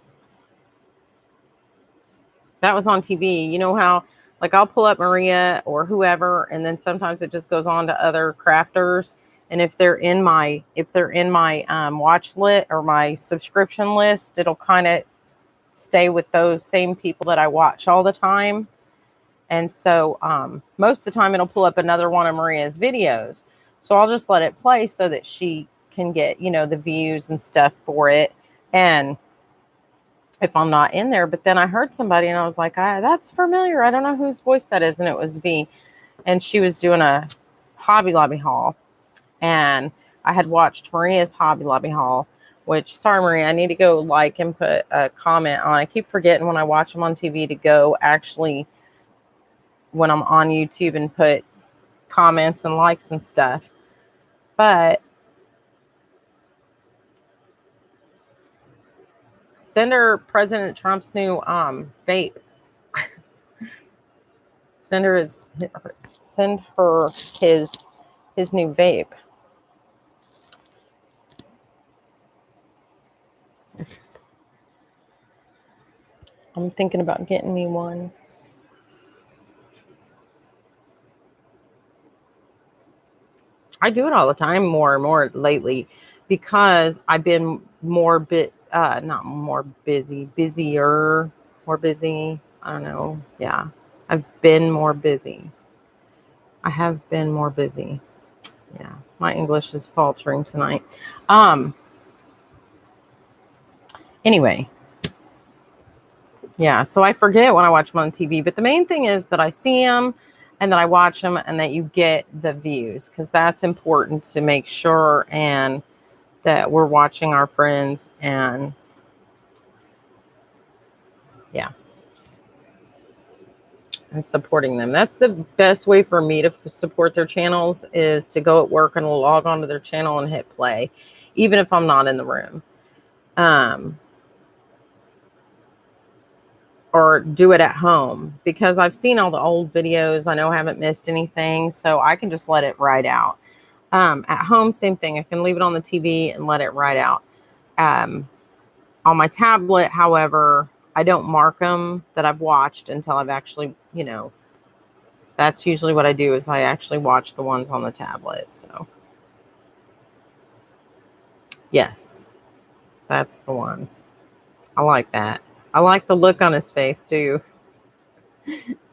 That was on TV. You know how, like, I'll pull up Maria or whoever, and then sometimes it just goes on to other crafters. And if they're in my watch list or my subscription list, it'll kind of stay with those same people that I watch all the time. And so most of the time it'll pull up another one of Maria's videos. So I'll just let it play so that she can get, the views and stuff for it. And if I'm not in there, but then I heard somebody and I was like, that's familiar. I don't know whose voice that is. And it was V. And she was doing a Hobby Lobby haul. And I had watched Maria's Hobby Lobby haul, which, sorry, Maria, I need to go like and put a comment on. I keep forgetting when I watch them on TV to go actually when I'm on YouTube and put comments and likes and stuff. But send her President Trump's new vape. Send her his new vape. I'm thinking about getting me one. I do it all the time, more and more lately, because I've been busier, more busy. I don't know. Yeah, I've been more busy. I have been more busy. Yeah, my English is faltering tonight. Anyway, yeah, so I forget when I watch them on TV, but the main thing is that I see them and that I watch them and that you get the views, because that's important to make sure and that we're watching our friends and yeah, and supporting them. That's the best way for me to support their channels, is to go at work and log onto their channel and hit play, even if I'm not in the room. Or do it at home, because I've seen all the old videos. I know I haven't missed anything, so I can just let it ride out. At home, same thing. I can leave it on the TV and let it ride out. On my tablet, however, I don't mark them that I've watched until I've actually, that's usually what I do, is I actually watch the ones on the tablet. So yes, that's the one. I like that. I like the look on his face too.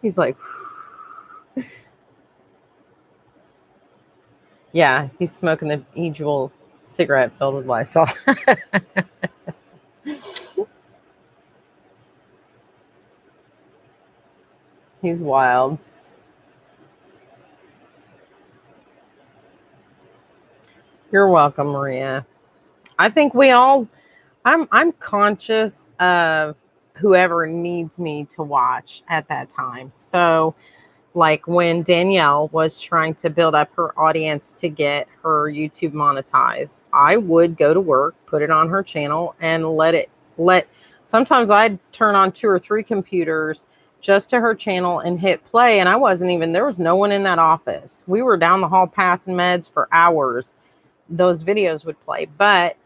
He's like, yeah, he's smoking the E-Jewel cigarette filled with Lysol. He's wild. You're welcome, Maria. I think I'm conscious of whoever needs me to watch at that time. So, like when Danielle was trying to build up her audience to get her YouTube monetized, I would go to work, put it on her channel, and sometimes I'd turn on 2 or 3 computers just to her channel and hit play. And there was no one in that office. We were down the hall passing meds for hours. Those videos would play. But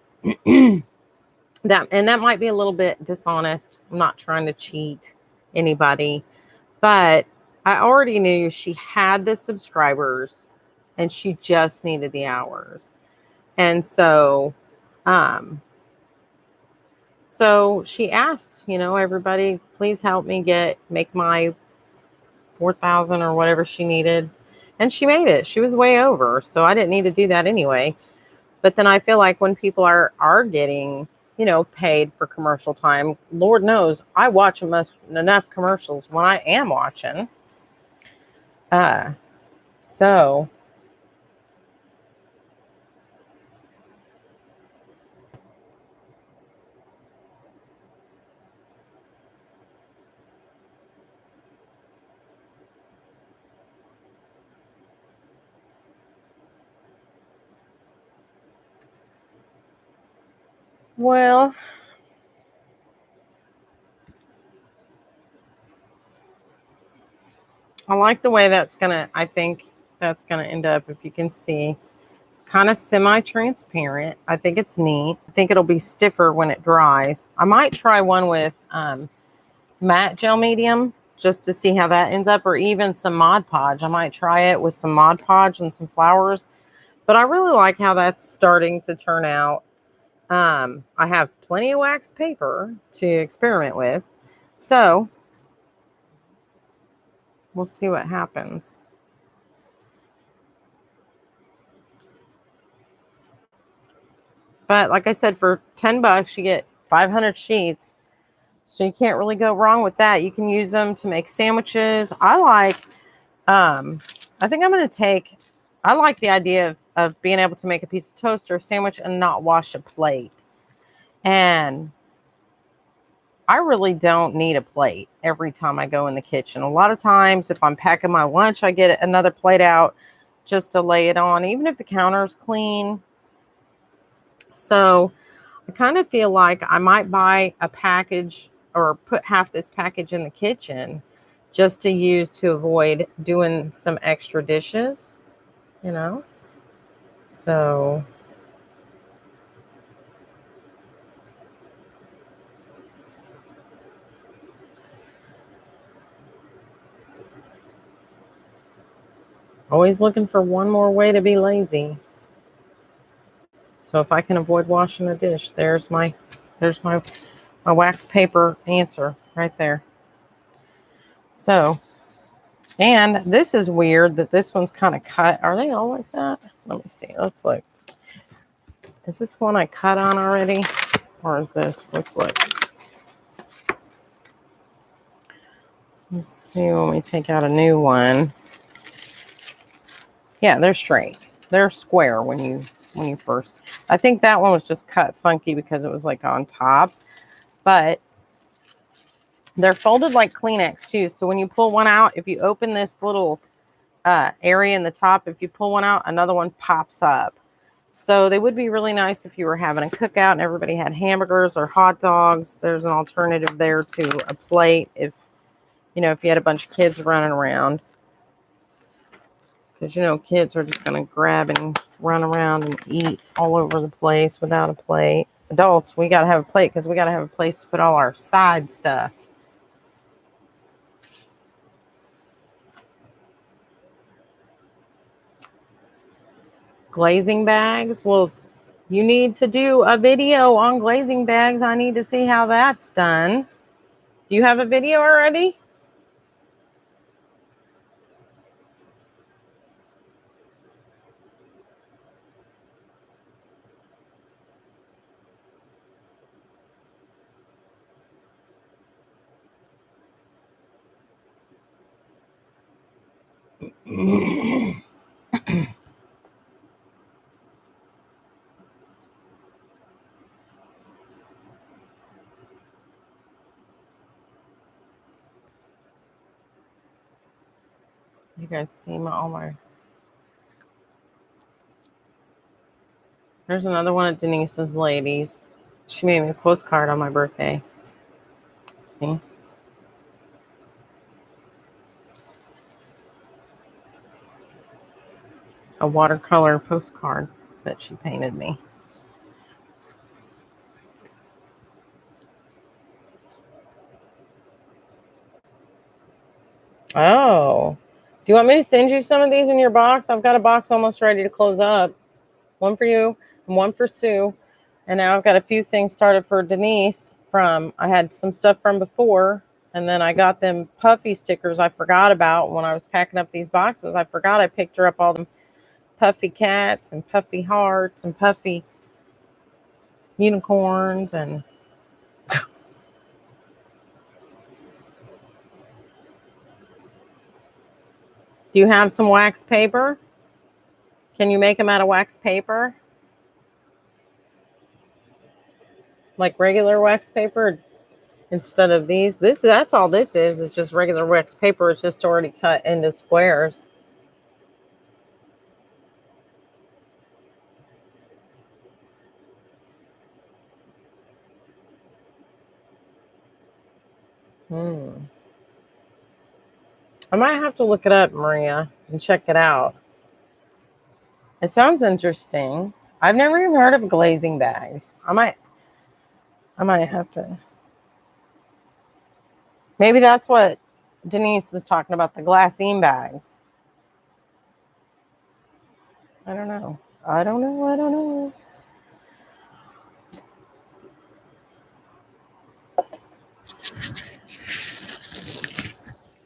that might be a little bit dishonest. I'm not trying to cheat anybody, but I already knew she had the subscribers and she just needed the hours. And so she asked, everybody, please help me make my 4,000 or whatever she needed. And she made it. She was way over. So I didn't need to do that anyway. But then I feel like when people are getting, paid for commercial time, Lord knows I watch enough commercials when I am watching. So well, I like the way I think that's gonna end up. If you can see, it's kind of semi-transparent. I think it's neat. I think it'll be stiffer when it dries. I might try one with matte gel medium just to see how that ends up, or even some Mod Podge. I might try it with some Mod Podge and some flowers. But I really like how that's starting to turn out. I have plenty of wax paper to experiment with. So we'll see what happens. But like I said, for $10, you get 500 sheets. So you can't really go wrong with that. You can use them to make sandwiches. I think I'm going to I like the idea of being able to make a piece of toast or a sandwich and not wash a plate. And I really don't need a plate every time I go in the kitchen. A lot of times if I'm packing my lunch, I get another plate out just to lay it on, even if the counter's clean. So I kind of feel like I might buy a package or put half this package in the kitchen just to use to avoid doing some extra dishes, So always looking for one more way to be lazy. So if I can avoid washing a dish, there's my wax paper answer right there. So, and this is weird that this one's kind of cut. Are they all like that? Let me see. Let's look. Is this one I cut on already? Or is this? Let's look. Let's see when we take out a new one. Yeah, they're straight. They're square when you first. I think that one was just cut funky because it was like on top. But they're folded like Kleenex too. So when you pull one out, if you open this little area in the top, if you pull one out, another one pops up. So they would be really nice if you were having a cookout and everybody had hamburgers or hot dogs. There's an alternative there to a plate if you had a bunch of kids running around. Because kids are just going to grab and run around and eat all over the place without a plate. Adults, we got to have a plate because we got to have a place to put all our side stuff. Glazing bags. Well, you need to do a video on glazing bags. I need to see how that's done. Do you have a video already? You guys see all my... There's another one at Denise's Ladies. She made me a postcard on my birthday. See? A watercolor postcard that she painted me. Oh. Do you want me to send you some of these in your box? I've got a box almost ready to close up. One for you and one for Sue. And now I've got a few things started for Denise I had some stuff from before. And then I got them puffy stickers I forgot about when I was packing up these boxes. I forgot I picked her up all them puffy cats and puffy hearts and puffy unicorns. And do you have some wax paper? Can you make them out of wax paper? Like regular wax paper instead of these? That's all this is. It's just regular wax paper. It's just already cut into squares. I might have to look it up, Maria, and check it out. It sounds interesting. I've never even heard of glazing bags. I might have to. Maybe that's what Denise is talking about, the glassine bags. I don't know.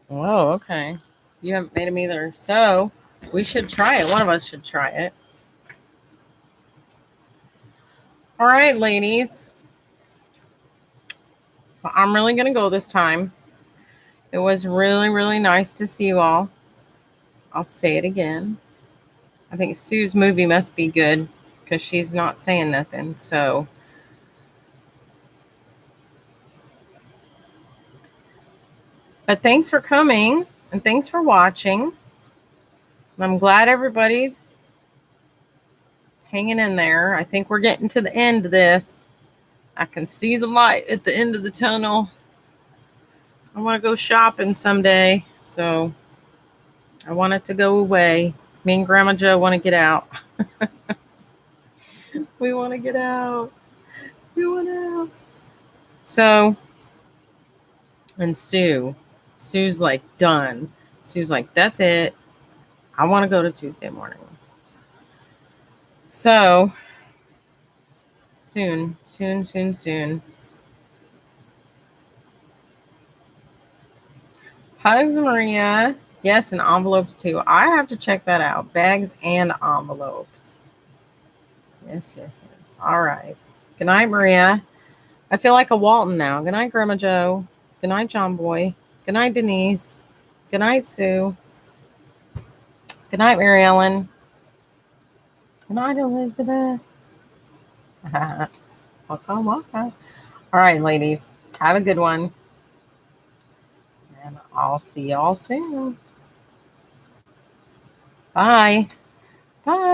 Oh, okay. You haven't made them either. So we should try it. One of us should try it. All right, ladies. I'm really going to go this time. It was really, really nice to see you all. I'll say it again. I think Sue's movie must be good because she's not saying nothing. So but thanks for coming and thanks for watching. I'm glad everybody's hanging in there. I think we're getting to the end of this. I can see the light at the end of the tunnel. I want to go shopping someday. So I want it to go away. Me and Grandma Joe want to get out. We want to get out. We want out. So, and Sue's like, done. Sue's like, that's it. I want to go to Tuesday morning. So, soon. Hugs, Maria. Yes, and envelopes too. I have to check that out. Bags and envelopes. Yes. All right. Good night, Maria. I feel like a Walton now. Good night, Grandma Joe. Good night, John Boy. Good night, Denise. Good night, Sue. Good night, Mary Ellen. Good night, Elizabeth. Waka waka. All right, ladies. Have a good one. And I'll see y'all soon. Bye. Bye.